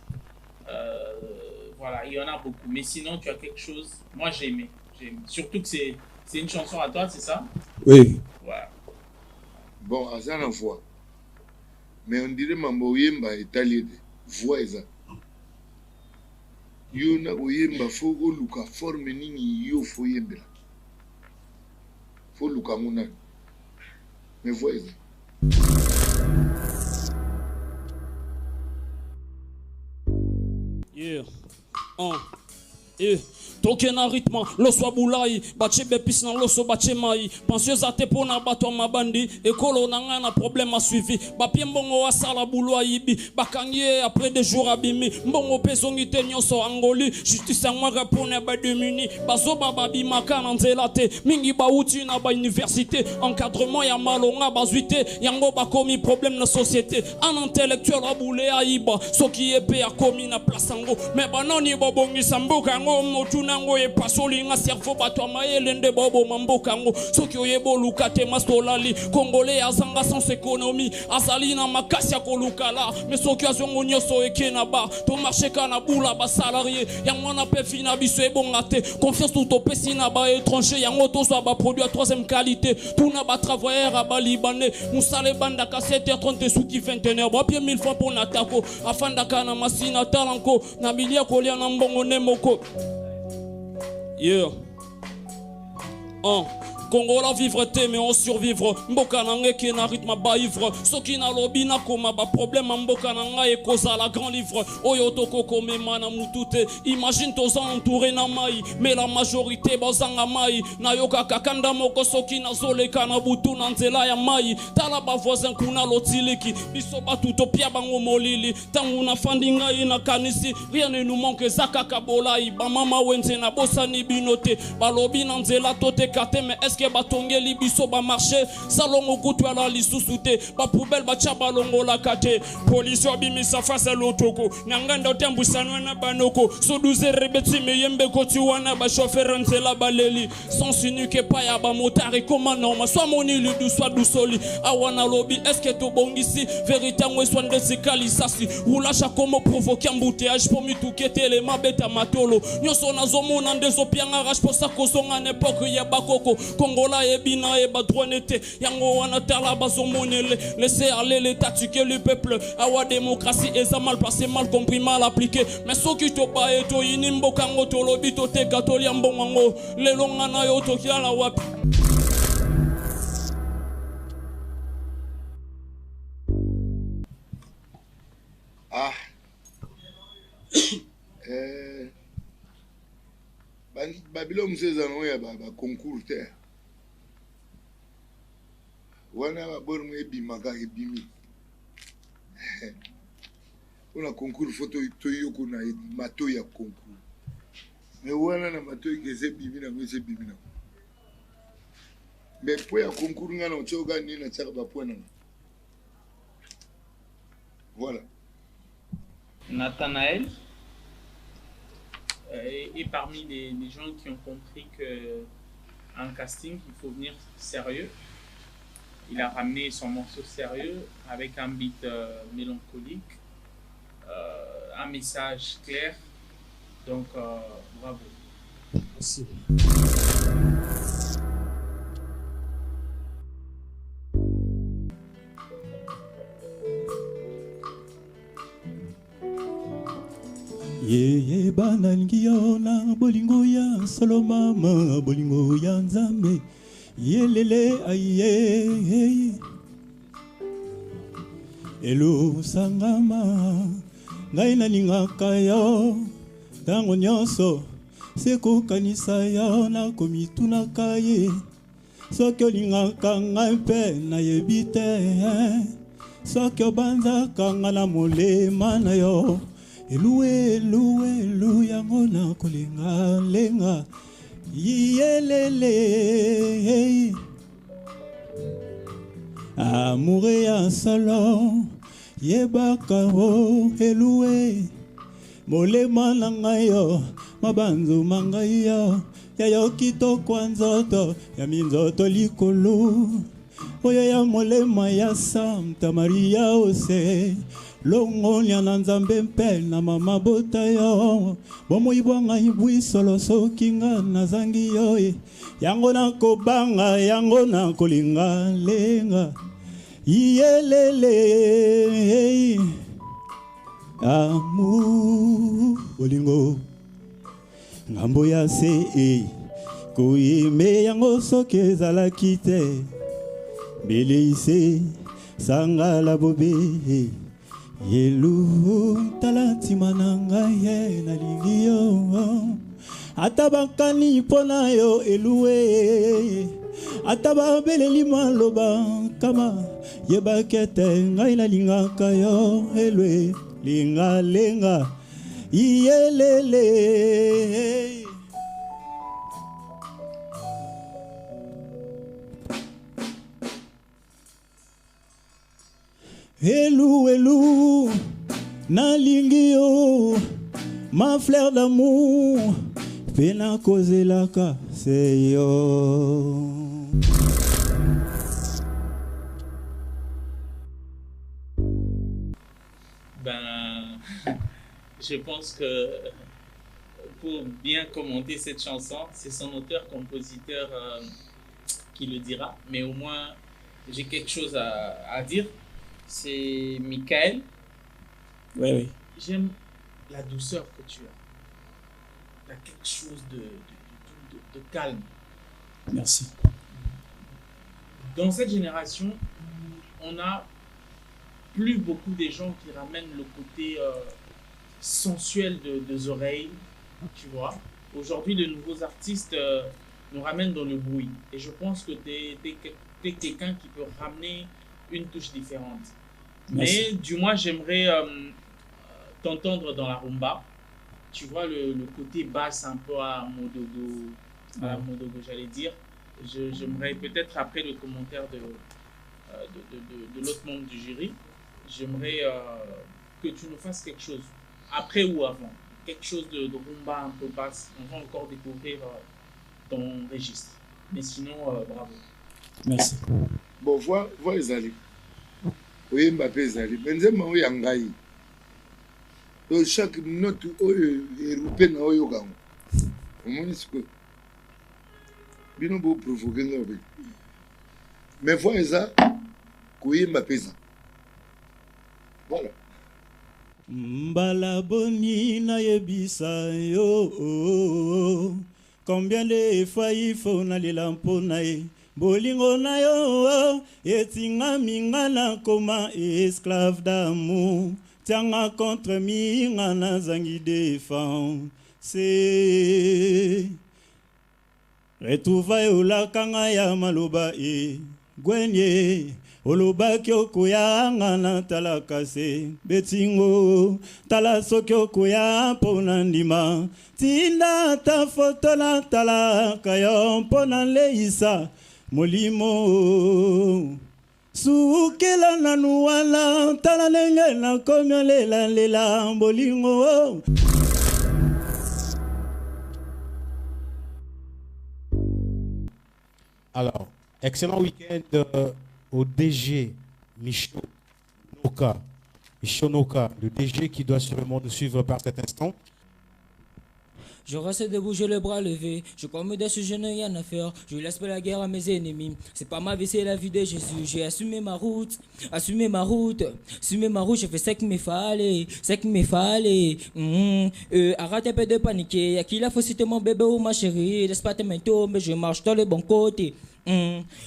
Voilà, il y en a beaucoup. Mais sinon, tu as quelque chose. Moi, j'ai aimé. Surtout que c'est une chanson à toi, c'est ça? Oui. Voilà. Bon, Azan en voix. Mais on dirait mambo yemba italien voix eza. Yo na oyemba fo luka forme nini yo fo yembela. Fo luka muna. Mais voix eza. Yeah. Toke na ritma, loso bulai, bache bepis na loso bache mai, pensieuse ate pona bato mabandi, ekolo na nga na problème a suivi, bapie mbongo asala boulot yibi, bakangye après des jours abimi, mbongo pezongi te nyonso angoli, justice angwa repone ba demuni, bazo babi makana nzelate, mingi ba uti na ba université, encadrement ya malonga bazuite, yango ba komi problème na société, un intellectuel a boulé a yiba, soki epe a komi na place ango, mais banoni bobongi samboka ngo motu nango e pasoli nga cerveau bato mayele nde bobo mamboka ngo soki oyebo lukate mastolali congolais azanga sans économie azali na makasi ya kolukala mais soki azongo nyoso ekena ba to marché kana bula ba salarié yango na pe fina biso ebonga te confiance tout opesi na ba étranger yango to so ba produit à troisième qualité tout na ba travailleur à ba libanais musale banda ka 7h30 souki 21h ba bien 1000 fois pour natako afanda kana masina talanko na milia kolia na mbongo nemoko. Yeah. Congo la vivre te mais on survivre. Mboka nange qui na rythme ba ivre. Soki na lobby na koma ba problème mboka nanga e cause la grand livre. Oyo toko kome mana mutute. Imagine tous entouré na mai, mais la majorité bazanga mai. Na yoka kakanda moko soki na zoleka na butu na nzela ya mai. Tala ba voisin kuna lotiliki. Biso batuto pia bango molili. Tangu na fandinga ina kanisi. Rien ne nous manque zaka kabolai. Ba mama wenze na bosani binote. Ba lobi na nzela tote kate. Mais est-ce que batongeli biso ba marché? Salongo kutu ala lisusute. Ba poubelle ba chaba longo la kate. Police obimisa face lotoko. Nanganda tembu sanwa na banoko. Soduze rebeti meyembe koti wana ba chauffeur nzela baleli. Sans sinuke pa ya ba motari koma norma. Soit moni ludu soit dusoli. Awana lobby est-ce que to bongisi? Vérité ngwe soit ndesikali sasi. Ulacha komo provoquer embouteillage pour mitukete le mabeta matolo. Nyoso na zomo na ndezo pianga rache pour ça kosonga n'époque ya bakoko. Kongola ebina eba droinete. Yango wana terla bazomonele. Laissez aller l'état tuer le peuple. Awa démocratie et ça mal placé, mal compris, mal appliqué. Mais ce qui te bat et to inimbo kango to lobi to te gatoli ambongo. Le longana yo to kia la wapi. Ah. Babylone msezano ya ba concours te. Wana ba bormo ebimaka ebimi. On a concours photo toyoko na mato ya concours. Mais wana na mato igeze bimi na ngese bimi na. Mais pour ya concours ngana ochoga ni na tsaka ba point na. Voilà. Nathanaël est parmi les gens qui ont compris qu'en casting, il faut venir sérieux. Il a ramené son morceau sérieux avec un beat mélancolique, un message clair. Donc, bravo. Merci. Ye banangi na bolingo ya solo mama bolingo ya nzambe yelele aye elo sangama ngai nalingaka yo ntango nyonso sekokanisa yo nakomitunaka ye soki olingaka ngai mpe nayebi te soki obanzaka ngai na molema na yo elu yango na kolenga lenga yelele amour ya solo yebaka o elu molema na ngai yo mabanzu mangai yo yayo kitoko nzoto ya minzoto likolo oyo ya molema ya Santa Maria ose longolia na nzambe mpe na mama bota yo bomoi bwanga ibwisolo soki nga nazangi yo yango nakobanga yango nakolinga lenga yelele amu bolingo ngambo ya se koyeme yango soki ezalaki te beleise sangala bobe yelu talantima na ngai ye nalingi yo ata bakani mpona yo eluwe ata babeleli maloba kama yebaki ete ngai nalingaka yo elwe lingalenga iyelele elu nalingi yo ma fleur d'amour pena kozelaka c'est yo. Ben, je pense que pour bien commenter cette chanson, c'est son auteur-compositeur qui le dira, mais au moins j'ai quelque chose à dire. C'est Michael. Oui. J'aime la douceur que tu as. Tu as quelque chose de calme. Merci. dans cette génération, on n'a plus beaucoup de gens qui ramènent le côté sensuel des oreilles, tu vois. Aujourd'hui, de nouveaux artistes nous ramènent dans le bruit. Et je pense que tu es quelqu'un qui peut ramener une touche différente. Merci. Mais du moins, j'aimerais t'entendre dans la rumba. Tu vois, le côté basse un peu à Modogo, j'allais dire. J'aimerais peut-être après le commentaire de l'autre membre du jury, j'aimerais que tu nous fasses quelque chose, après ou avant, quelque chose de rumba un peu basse. On va encore découvrir ton registre. Mais sinon, bravo. Merci. Bon, vois Ezali. Oui, Mbappé Ezali. Benzema oui Angaï. Donc chaque note européenne a eu gang. Au moins ce que bien beau provoquer nous. Mais vois Ezali. Oui, Mbappé. Voilà. Mbala boni na yebisa yo. Combien de fois il faut nalela mpona ye bolingo na yo etinga minga na koma esclave d'amour tianga contre minga na zangi défense c'est retrouvaille olakanga ya maloba gwenye olobaki okoyanga na talakase betingo tala soki okoya mpona ndima tinda ta foto na talaka yo mpona leisa molimo sukela nanu wana tala ndenge nakomi olelalela bolingo. Alors, excellent week-end au DG Michio Noka, le DG qui doit sûrement nous suivre par cet instant. Je reste debout, j'ai le bras levé. Je commets des sujets, je n'ai rien à faire. Je laisse pas la guerre à mes ennemis. C'est pas ma vie, c'est la vie de Jésus. J'ai assumé ma route. J'ai fait ce qu'il me fallait. Arrête un peu de paniquer. Y'a qui la faut citer mon bébé ou ma chérie. Laisse pas tes mains tomber, je marche dans le bon côté.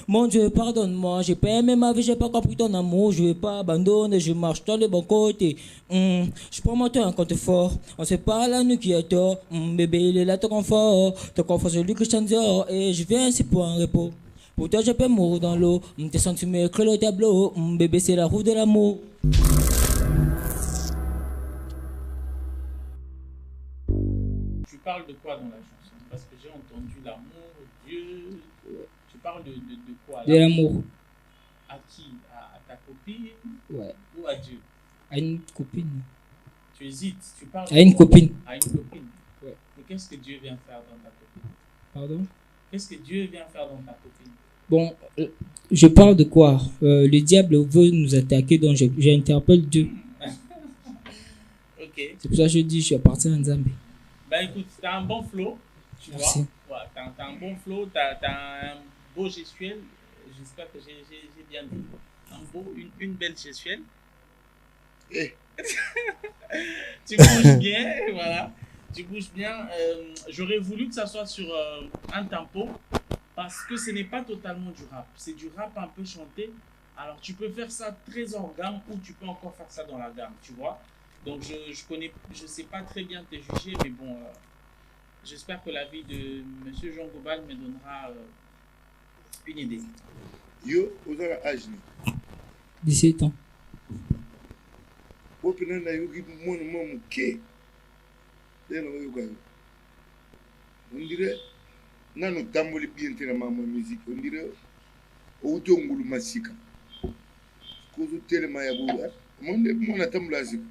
Mon Dieu, pardonne-moi, j'ai pas aimé ma vie, j'ai pas compris ton amour, je vais pas abandonner, je marche dans le bon côté. Je prends mon temps, un compte fort, on sait pas la nuit qui est tort. Bébé, il est là, ton confort, c'est lui que je t'en dehors, et je viens ici pour un repos. Pour toi, je peux mourir dans l'eau, tes sentiments creux le tableau, bébé, c'est la roue de l'amour. Tu parles de quoi dans la chanson? Parce que j'ai entendu l'amour, Dieu. Tu parles de quoi? De l'amour. À qui? À ta copine? Ouais. Ou à Dieu? À une copine. Tu hésites, tu parles à une copine. À une copine. Ouais. Mais qu'est-ce que Dieu vient faire dans ta copine? Pardon? Qu'est-ce que Dieu vient faire dans ta copine? Bon, je parle de quoi? Le diable veut nous attaquer, donc j'interpelle Dieu. Ok. C'est pour ça que je dis je suis appartient à Nzambe. Bah écoute, t'as un bon flow, tu Merci. vois. Ouais, t'as un bon flow, t'as un beau gestuel. J'espère que j'ai bien dit. Une belle gestuelle. Tu bouges bien, voilà. Tu bouges bien. J'aurais voulu que ça soit sur un tempo parce que ce n'est pas totalement du rap. C'est du rap un peu chanté. Alors tu peux faire ça très en gamme ou tu peux encore faire ça dans la gamme, tu vois. Donc je sais pas très bien te juger, mais bon, j'espère que la vie de Monsieur Jean Gobal me donnera une idée. Yo, vous avez âge 17 ans. On dirait, nano tamboli bien tena mama musique, on dirait, au tongulu masika. Kozo tele mayabu, mon atambula zika.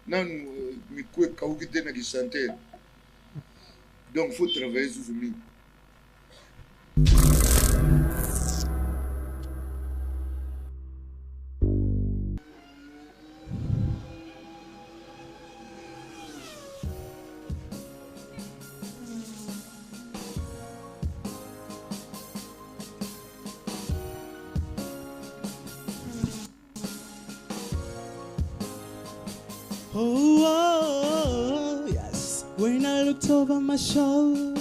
Nan mikwe kauki tena ki chanter. Donc faut travailler sur ce mille. Oh, yes. When I looked over my shoulder,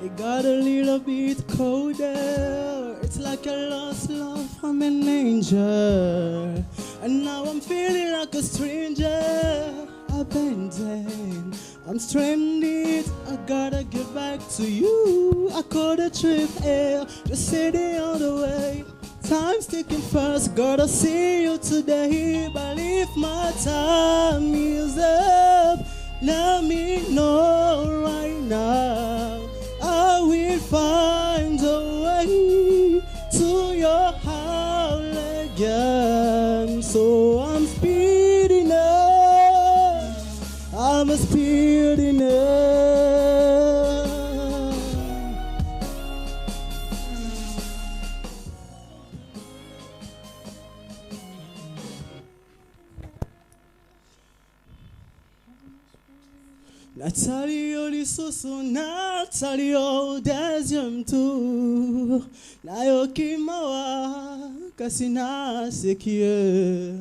it got a little bit colder. It's like I lost love from an angel, and now I'm feeling like a stranger. Abandoned, I'm stranded. I gotta get back to you. I caught a trip air, just sitting on the way. Time's ticking fast, gotta see you today. But if my time is up, let me know right now. I will find a way to your house again. So I'm speeding up, I'm speeding up. Nathalie Olisoso, Nathalie au deuxième tour. Nayoki mawa, kasina sekie.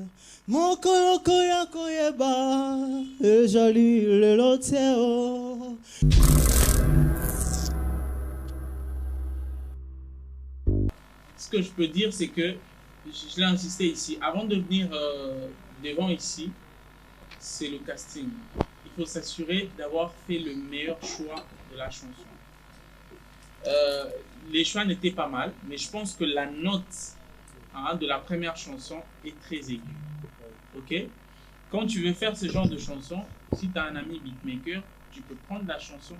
Moko yako yeba, et joli le loteo. Ce que je peux dire, c'est que, je l'ai insisté ici, avant de venir devant ici, c'est le casting. Il faut s'assurer d'avoir fait le meilleur choix de la chanson. Les choix n'étaient pas mal, mais je pense que la note de la première chanson est très aiguë. Ok? Quand tu veux faire ce genre de chanson, si tu as un ami beatmaker, tu peux prendre la chanson,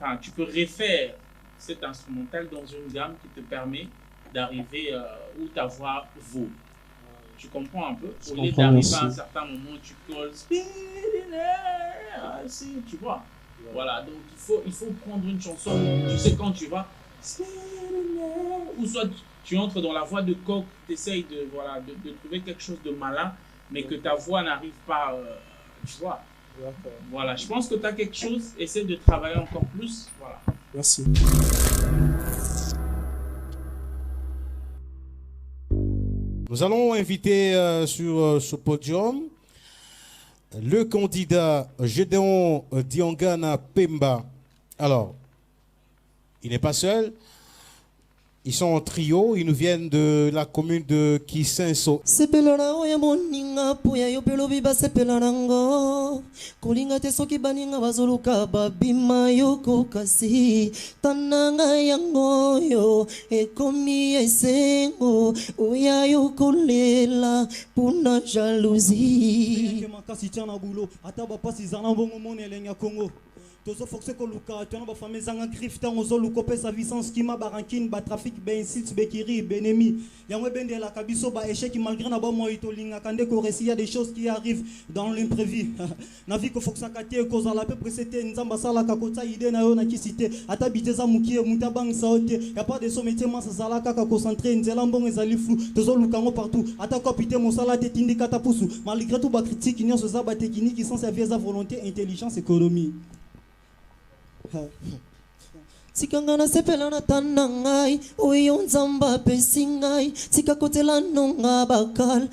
enfin, tu peux refaire cet instrumental dans une gamme qui te permet d'arriver où ta voix vaut. Tu comprends un peu? Au lieu d'arriver à un certain moment où tu colles, tu vois. Voilà, donc il faut prendre une chanson, tu sais quand tu vas, ou soit tu entres dans la voie de coq, tu essayes de trouver quelque chose de malin, mais que ta voix n'arrive pas, tu vois. Voilà, je pense que tu as quelque chose, essaie de travailler encore plus. Voilà. Merci. Nous allons inviter sur ce podium le candidat Gédéon Diangana Pemba. Alors, il n'est pas seul. Ils sont en trio, ils nous viennent de la commune de Kisenso. Sepelana oya moninga puya yo pelo biba sepelanango kulinga te soki baninga bazoluka babima yoko kasi tananga yango yo ekomi esengo oya yo kolela puna jalousie makasi tiana bulo ata bapasi zana bongo monelenya Congo. Tozo foxe ko luka tona ba famille zanga griffe tango zo luko pesa vicence kima barankine ba trafic ben site bekiri benemi yango bende la kabiso ba échec malgré na ba mo itolinga kande ko récit y a des choses qui arrivent dans l'imprévu na vie ko foxe katie ko za la peu précédé nzamba sala ka kota idée na yo na kisité ata biteza mukie mutabang saote y a pas de sommet ma sala ka concentrer nzela mbongo ezali flou tozo luka ngo partout ata kopité mo sala te tindika ta pusu malgré tout ba critique nyonso za ba technique qui sont servir à volonté intelligence économie. Sikangana sepelana tanangai oyo nzamba pesingai sikakotela nonga bakal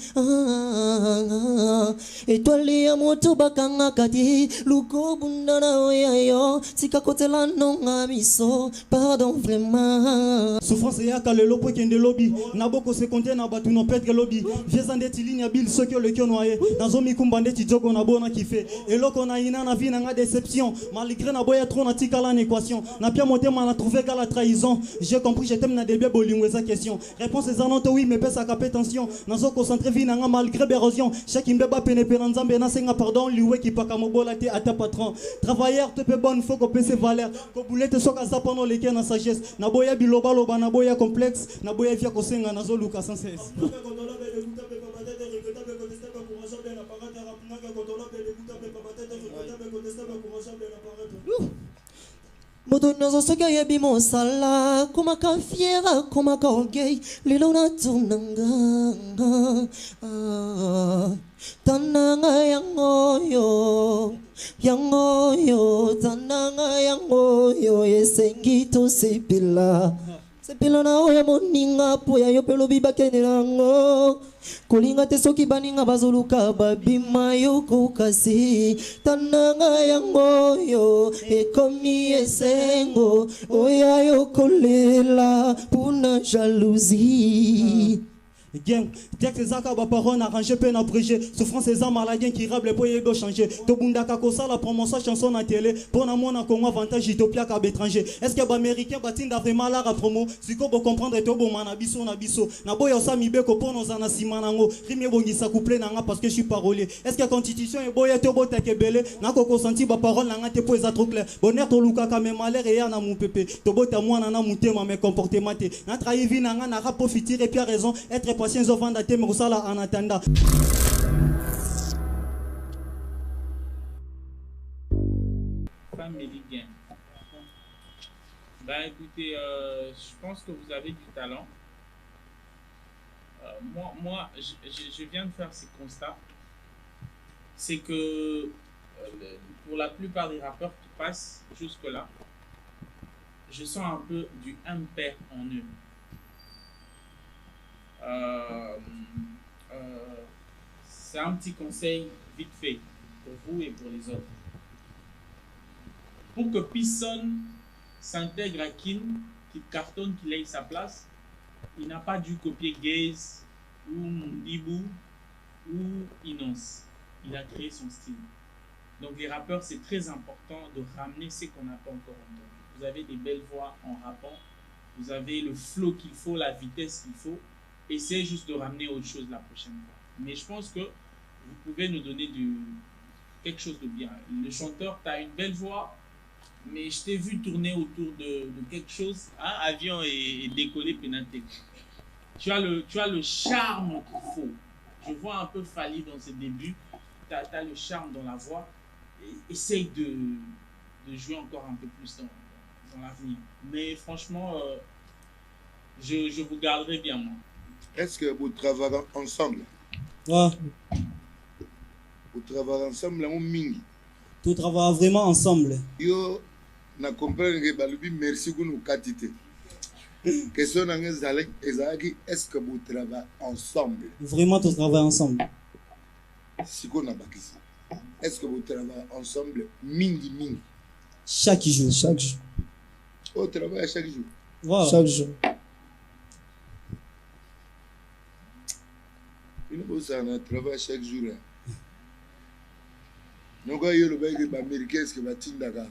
etwale ya moto bakanga kati luko bundana oyayo sikakotela nonga miso pardon vraiment souffrance ya kalelo po kende lobby na boko se compter na batu no petre lobby viezande tilinya bil sokyo le kyo noyé nazo mikumba ndeti joko na bona kife eloko na ina na vie na nga déception malgré na boya trop na tikala en équation na pia moté on a trouvé qu'à la trahison. J'ai compris, j'étais na début bolingo sa question. Réponse est anonto oui, mais pèse à capter tension. Nazo concentré vie nanga malgré l'érosion. Chaque imbeba penepe nzambe na senga pardon, liwe qui pa kamobola te ata patron. Travailleur te pe bonne faut qu'on pèse valeur. Ko boulette soka sa pendant les na sagesse. Na boya biloba loba na boya complexe, na boya via ko senga nazo luka sans cesse. Moto nozo soka yebi mosala kuma ka fiera kuma ka gay lelo na tunanga tananga yangoyo tananga yangoyo esengito sepila sepela na oyo moninga po ya yo mpe lobi bakendelango kolinga te soki baninga bazoluka babima yo kokasi tananga yango yo ekomi esengo oya yo kolela puna jalousie. Gang, texte zaka ba parole arrangé peine abrégé, souffrance et maladie incurable pour y changer. To bunda kosa la promotion chanson na télé, pour na mona Congo avantage Ethiopia ka étranger. Est-ce que ba américain batinda vraiment la promo, si ko bo comprendre to bo mana biso na biso. Na boyo sa mibeko pour nos ana simanango, rime bongisa couplé nanga parce que je suis parolier. Est-ce que constitution e boya to bo takebele, na ko senti ba parole nanga te pour trop clair. Bonheur to luka ka me malheur et na mon pépé. To bo ta mwana na mutema me comportement te. Na trahi vi nanga na rap profiter et puis raison être patience au vent te me resala en attendant. Family Game. Bah écoutez, je pense que vous avez du talent. Moi je viens de faire ces constats. C'est que pour la plupart des rappeurs qui passent jusque-là, je sens un peu du impair en eux. C'est un petit conseil vite fait pour vous et pour les autres. Pour que Pisson s'intègre à Kin, qu'il cartonne, qu'il ait sa place, il n'a pas dû copier Gaze ou Ndibou ou Inons. Il a créé son style. Donc les rappeurs, c'est très important de ramener ce qu'on n'a pas encore entendu. Vous avez des belles voix en rappant, vous avez le flow qu'il faut, la vitesse qu'il faut. Essayez juste de ramener autre chose la prochaine fois. Mais je pense que vous pouvez nous donner quelque chose de bien. Le chanteur, tu as une belle voix, mais je t'ai vu tourner autour de quelque chose. Hein, avion et décoller pénalité. Tu as le charme qu'il faut. Je vois un peu Fally dans ses débuts. Tu as le charme dans la voix. Essaye de jouer encore un peu plus dans l'avenir. Mais franchement, je vous garderai bien, moi. Est-ce que vous travaillez ensemble? Ouais. Vous travaillez ensemble en mingi. Tout travaille vraiment ensemble. Yo, na comprendre que balubi merci pour nous quantité. Question dans est-ce que vous travaillez ensemble? Vraiment tout travaille ensemble. Si qu'on a pas question. Est-ce que vous travaillez ensemble mingi? Chaque jour. Chaque jour. Vous travaillez chaque jour? Ouais. Chaque jour. Vous travaillez chaque jour. Nous avons eu le bail américain qui va t'indaga.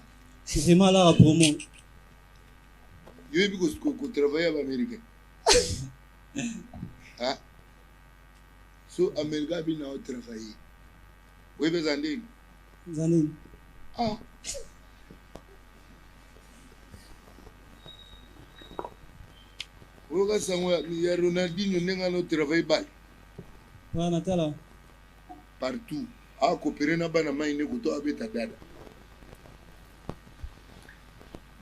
C'est vraiment là la promo. Vous avez vu que travaille avec l'américain. Ah. So, l'américain a bien travaillé. Oui, mais Zandine. Zandine. Ah. Vous avez vu que Ronaldinho n'a pas travaillé. Ouais, Natala. Partout. A coopérer na bana maine kuto abeta dada.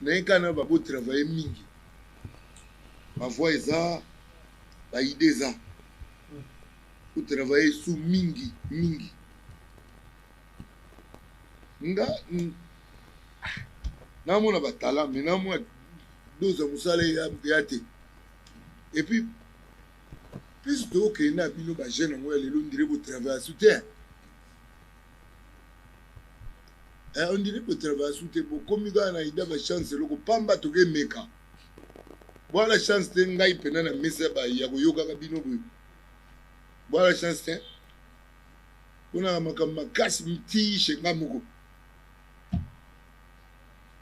Nenka na babo travailler mingi. Ma voix eza, ba idée eza. Pour travailler sous mingi. Nga na mona ba talent mais na moi doza musala ya te. Et puis plus de que na bino ba jeune ngo le ndire bo travailler sous terre. On dirait que travailler sous terre comme il a une chance le ko pamba to ge meka. Voilà chance te ngai pena na mesa ba ya ko yoga ka bino bo. Voilà chance te. Kuna makamba kasi mti shenga moko.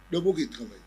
D'abord qu'il travaille.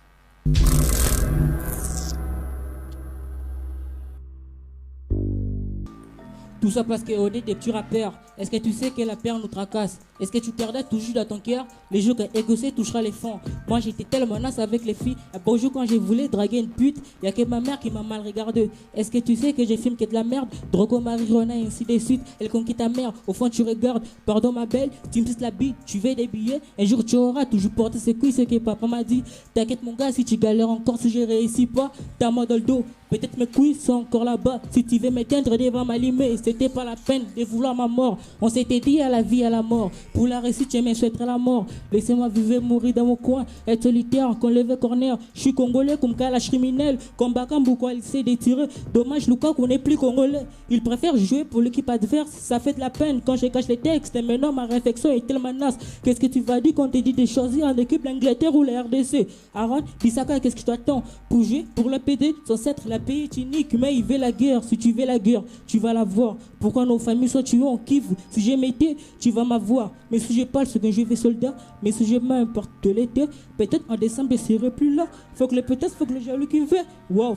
Tout ça parce qu'on est des petits rappeurs. Est-ce que tu sais que la peur nous tracasse? Est-ce que tu perdais toujours dans ton cœur les jours que Égocé touchera les fonds? Moi j'étais tellement naze avec les filles. Un beau jour quand je voulais draguer une pute, y'a que ma mère qui m'a mal regardé. Est-ce que tu sais que j'ai filmé que de la merde? Drogo, marijuana et ainsi de suite. Elle conquit ta mère, au fond tu regardes. Pardon ma belle, tu me pisses la bite, tu veux des billets. Un jour tu auras toujours porté ses couilles, ce que papa m'a dit. T'inquiète mon gars, si tu galères encore, si je réussis pas, t'as mal dans le dos. Peut-être mes couilles sont encore là-bas. Si tu veux m'éteindre devant m'allumer, c'était pas la peine de vouloir ma mort. On s'était dit à la vie, à la mort. Pour la réussite, je me souhaiterais la mort. Laissez-moi vivre, mourir dans mon coin. Être solitaire, qu'on lève corner. Je suis congolais comme Kalash criminel. Comme Bakambuko, il s'est détiré. Dommage, Lucas, qu'on n'est plus congolais. Il préfère jouer pour l'équipe adverse. Ça fait de la peine quand je cache les textes. Et maintenant, ma réflexion est tellement naze. Qu'est-ce que tu vas dire quand tu dis de choisir en équipe l'Angleterre ou la RDC? Aaron, Bissaka, qu'est-ce que tu attends? Pour jouer, pour le PD, sans être la pays est unique. Mais il veut la guerre. Si tu veux la guerre, tu vas la voir. Pourquoi nos familles sont tuées en Kivu? Si je m'étais, tu vas m'avoir. Mais si je parle, c'est que je vais soldat. Mais si je m'importe de l'été, peut-être en décembre, je serai plus là. Faut que le jaloux qui veut. Wow.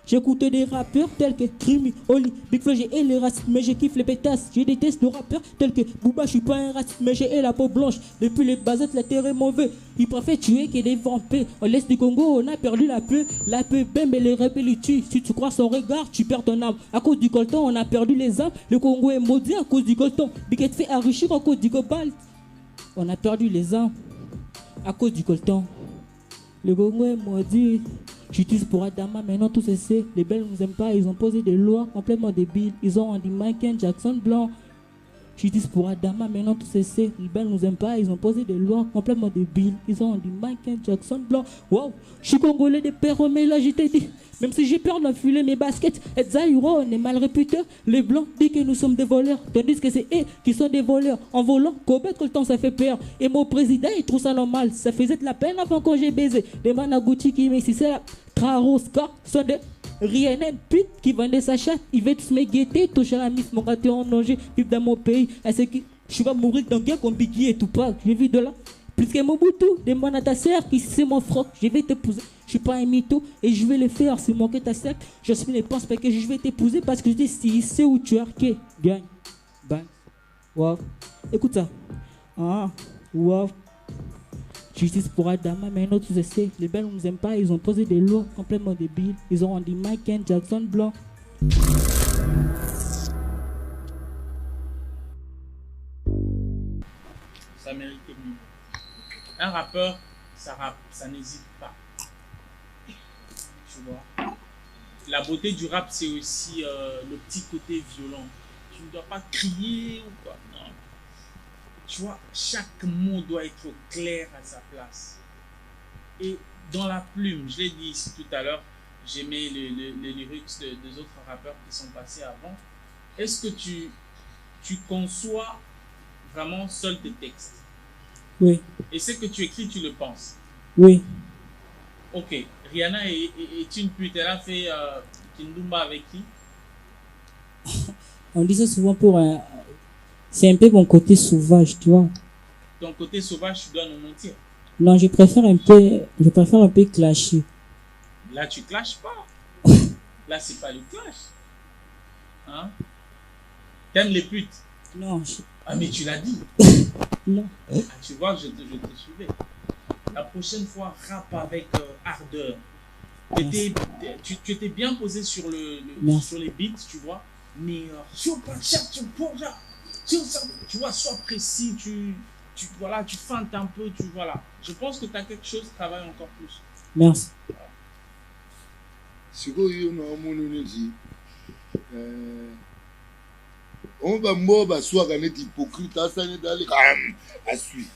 J'écoute des rappeurs tels que Krimi, Oli, Big Flo, j'ai les racistes, mais je kiffe les pétasses. Je déteste les rappeurs tels que Booba, je suis pas un raciste, mais j'ai la peau blanche. Depuis les basettes, la terre est mauvais. Ils préfèrent tuer que des vampires. En l'est du Congo, on a perdu la paix. La paix, ben, mais les rebelles ils tuent. Si tu crois son regard, tu perds ton âme. À cause du coltan, on a perdu les âmes. Le Congo est maudit à cause du coltan. Biquet fait enrichir à cause du cobalt. On a perdu les âmes à cause du coltan. Le Congo est maudit. Justice pour Adama, maintenant tout cessé. Les Belges nous aiment pas, ils ont posé des lois complètement débiles. Ils ont rendu Michael Jackson blanc. Justice pour Adama, maintenant tout cessé. Les Belges nous aiment pas, ils ont posé des lois complètement débiles. Ils ont rendu Michael Jackson blanc. Wow, je suis congolais des pères, mais là je t'ai dit. Même si j'ai peur d'enfiler mes baskets, et Zaïro, on est mal réputé. Les blancs disent que nous sommes des voleurs, tandis que c'est eux qui sont des voleurs. En volant, combattre le temps, ça fait peur. Et mon président, il trouve ça normal. Ça faisait de la peine avant quand j'ai baisé. Des Managuchi qui ici, c'est la Traroska, sont des Rienen pute qui vendait sa chatte. Il veut tous me guetter, toucher la miss, mon gâteau en danger, vivre dans mon pays. Est-ce que je vais mourir dans guerre comme Biggie et tout pas? Je vis de là. Plus que Mobutu, demande à ta sœur qui c'est mon froc, je vais t'épouser. Je suis pas un mytho et je vais le faire. Si manquer ta sœur, je ne pense pas que je vais t'épouser parce que je dis si c'est où tu es arqué, gagne. Bang. Wow. Écoute ça. Ah. Wow. Justice pour Adama, mais non, tu sais, les Belges ne nous aiment pas, ils ont posé des lois complètement débiles. Ils ont rendu Michael Jackson blanc. Ça méritait mieux. Un rappeur, ça rappe, ça n'hésite pas. Tu vois. La beauté du rap, c'est aussi le petit côté violent. Tu ne dois pas crier ou quoi. Non. Tu vois, chaque mot doit être clair à sa place. Et dans la plume, je l'ai dit ici tout à l'heure, j'aimais les lyrics des autres rappeurs qui sont passés avant. Est-ce que tu conçois vraiment seul tes textes? Oui. Et ce que tu écris, tu le penses? Oui. Ok. Rihanna est une pute. Elle a fait Kindumba avec qui? On dit ça souvent pour un... C'est un peu mon côté sauvage, tu vois. Ton côté sauvage, tu dois nous mentir. Non, je préfère un peu clasher. Là, tu clashes pas. Là, c'est pas le clash. Hein? T'aimes les putes? Non. Ah, mais tu l'as dit. Non. Ah, tu vois que je te suivais. La prochaine fois, rappe avec ardeur. Tu étais bien posé sur sur les beats, tu vois. Mais tu vois, sois précis, tu feintes un peu, voilà. Je pense que tu as quelque chose, travaille encore plus. Merci. On va mourir soit qu'on est hypocrite, ça n'est d'aller à suivre.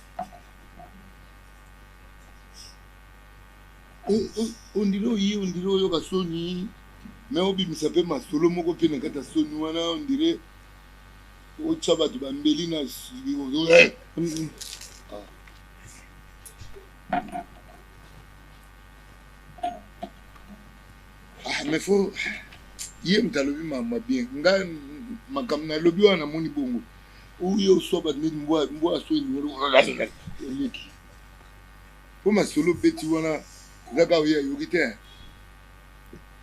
On dirait au yoga Sony, mais on dit ça peut ma solo moko pe na kata Sony wana on dirait au chaba de bambelina mais faut yem talobi mama bien nga makamna lobi wana moni bongo ou yo soba de mboa so ni leki pour ma solo beti wana Zaka oya yogite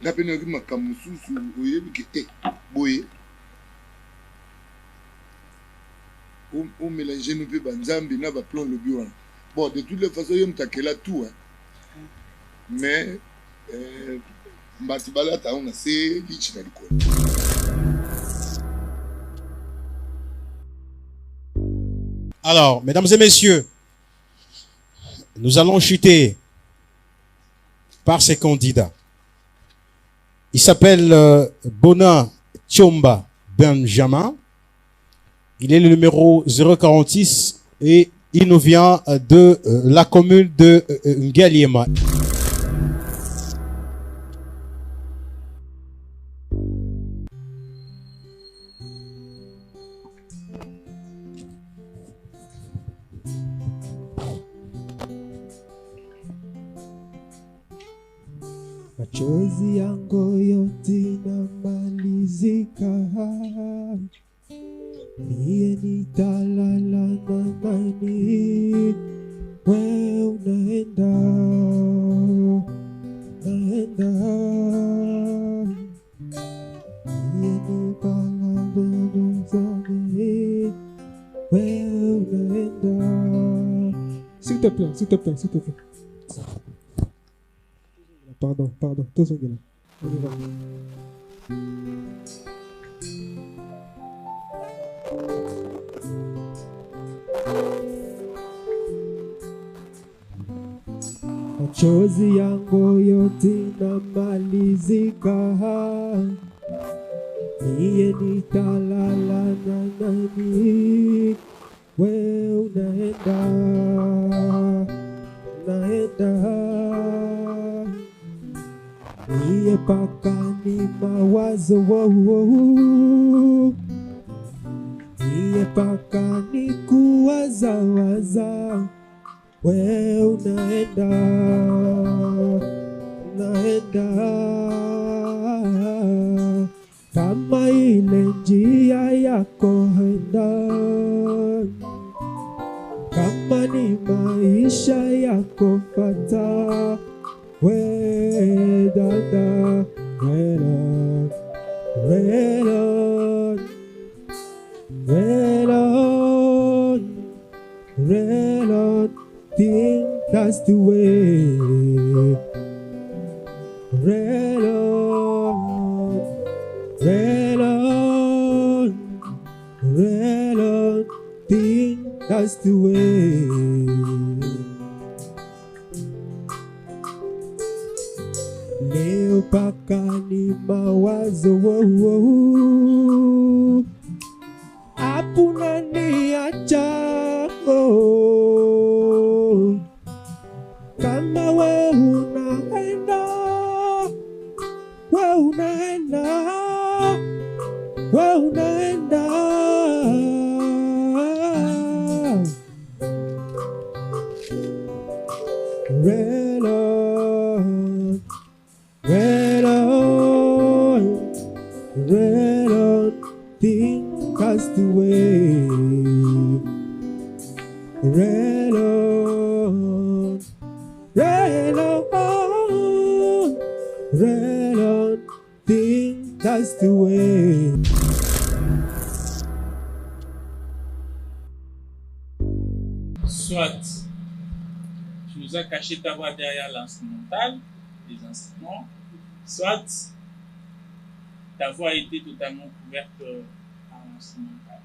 na pena ki makamususu oyebi ke boye on mélanger nous pe banzambi na ba plan le biwa. Bon, de toutes les façons yom takela tout hein. Mais Mbatibala ta on a c'est lichi na liko. Alors, mesdames et messieurs, nous allons chuter par ces candidats. Il s'appelle Bona Tchomba Benjamin. Il est le numéro 046 Et il nous vient de la commune de Ngaliema. Machozi yangu yote namalizika, mie nitalala na nani? We unaenda, mie nitalala na nani? We unaenda. S'il te plaît, s'il te plaît, s'il te plaît. Pardon, tous sont là. On y va. Machozi yangu yote namalizika, mie nitalala na nani? We unaenda, niye paka ni mawazo, niye paka ni kuwazawaza. We unaenda, kama ile njia yako henda, kama ni maisha yako pata. We dada, relon, relon, relon, relon, think that's the way. Relon, relon, relon, think that's the way. Leo paka ni mawazo, apuna niacha, kama we unaenda, we unaenda, we unaenda. Relon, relon, relon, think that's the way. Relon, relon, relon, think that's the way. Soit tu nous as caché ta voix derrière l'instrumental, les instruments, soit ta voix a été totalement couverte par l'instrumental.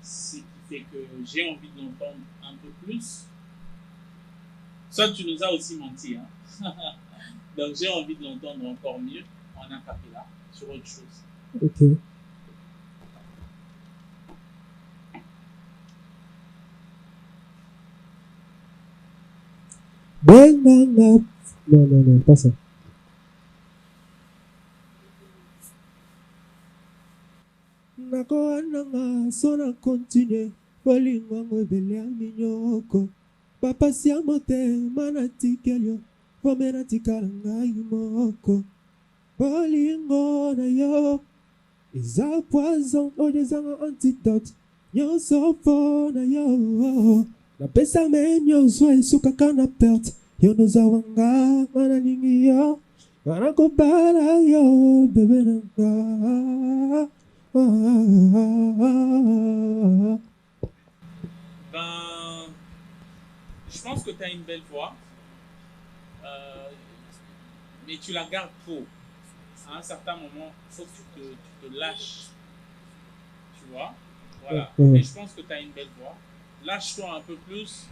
Ce qui fait que j'ai envie de l'entendre un peu plus. Soit tu nous as aussi menti. Hein? Donc j'ai envie de l'entendre encore mieux en a cappella, sur autre chose. Ok. Bang, bang, bang. Non, pas ça. Nakoananga sona continue bolingo ngwebele minyoko papa sia motema natikelyo pomena tikala ngai moko bolingo na yo eza poison odezanga antidote nyonso mpo na yo napesa me nyonso esukaka na perte yo nozawanga manalingi yo manakobala yo bebe nanga. Ben, je pense que tu as une belle voix, mais tu la gardes trop. À un certain moment, il faut que tu te lâches. Tu vois? Voilà. Mais je pense que tu as une belle voix. Lâche-toi un peu plus.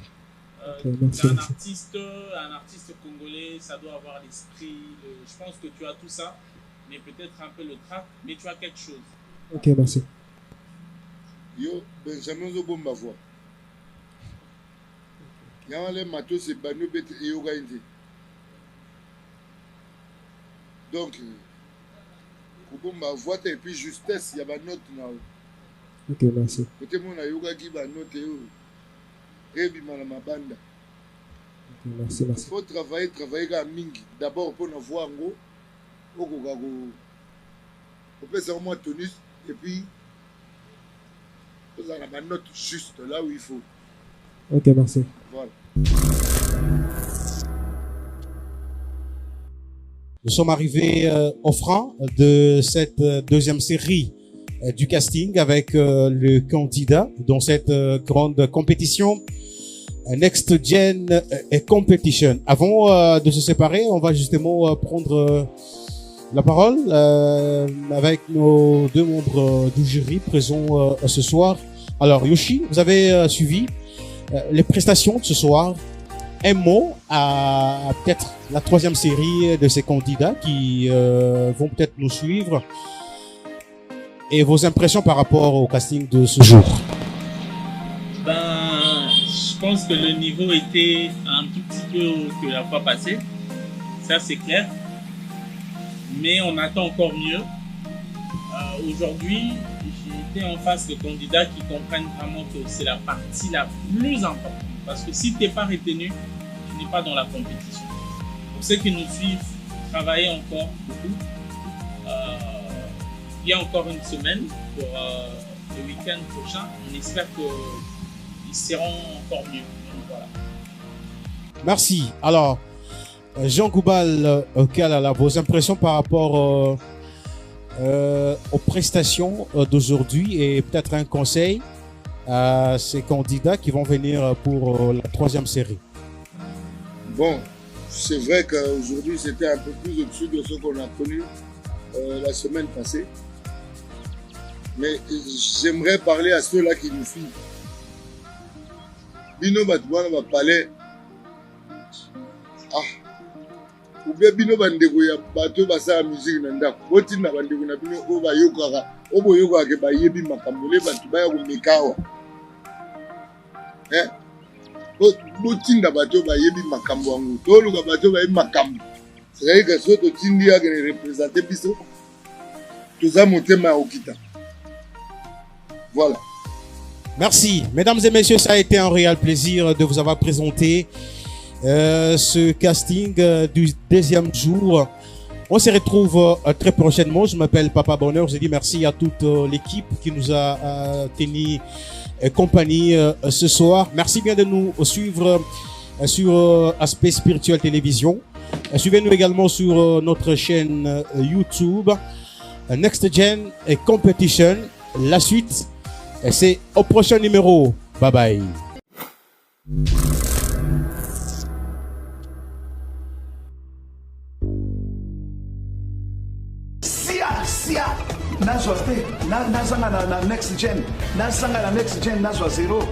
T'es un artiste congolais, ça doit avoir l'esprit. Je pense que tu as tout ça, mais peut-être un peu le trac, mais tu as quelque chose. Ok, merci. Yo, Benjamin Zobomba voix. Il y a les matos, c'est Bano Bet et Yoga Indi. Donc, pour ma voix et puis justesse, il y a ma note là. Ok, merci. Côté mon Yoga qui va noter. Et puis ma banda. Merci, merci. Il faut travailler à Mingi. D'abord pour nous voir en gros. On peut faire moins tonus et puis on a la note juste là où il faut. Ok, merci. Voilà. Nous sommes arrivés au franc de cette deuxième série du casting avec le candidat dans cette grande compétition Next Gen Competition. Avant de se séparer, on va justement prendre la parole avec nos deux membres du jury présents ce soir. Alors Yoshi, vous avez suivi les prestations de ce soir. Un mot à peut-être la troisième série de ces candidats qui vont peut-être nous suivre et vos impressions par rapport au casting de ce jour. Je pense que le niveau était un tout petit peu haut que la fois passée, ça c'est clair, mais on attend encore mieux. Aujourd'hui, j'ai été en face de candidats qui comprennent vraiment que c'est la partie la plus importante, parce que si tu n'es pas retenu, tu n'es pas dans la compétition. Pour ceux qui nous suivent, travaillez encore beaucoup. Il y a encore une semaine pour le week-end prochain. On espère qu'ils seront encore mieux. Donc, voilà. Merci. Alors, Jean Goubal, vos impressions par rapport aux prestations d'aujourd'hui et peut-être un conseil à ces candidats qui vont venir pour la troisième série. Bon, c'est vrai qu'aujourd'hui c'était un peu plus au-dessus de ce qu'on a connu la semaine passée. Mais j'aimerais parler à ceux-là qui nous suivent. Bino Batouana va parler. Ou bien Bino Bandego ya bateau basa musique nanda. Boti na Bandego na bino oba yokara. Obo yokara ke ba yebi makambole batu ba ya kumekawa. Boti na bateau ba yebi makambo wangu. Tolu ka bateau ba yebi makambo. C'est-à-dire que soto tindi ya kene représenter biso. Toza motema okita. Voilà. Merci. Mesdames et messieurs, ça a été un réel plaisir de vous avoir présenté ce casting du deuxième jour. On se retrouve très prochainement. Je m'appelle Papa Bonheur. Je dis merci à toute l'équipe qui nous a tenu compagnie ce soir. Merci bien de nous suivre sur Aspect Spirituel Télévision. Suivez-nous également sur notre chaîne YouTube Next Gen Competition. La suite, c'est au prochain numéro. Bye bye. Sia nazwa te nazanga na next gen nazanga na next gen nazwa zero.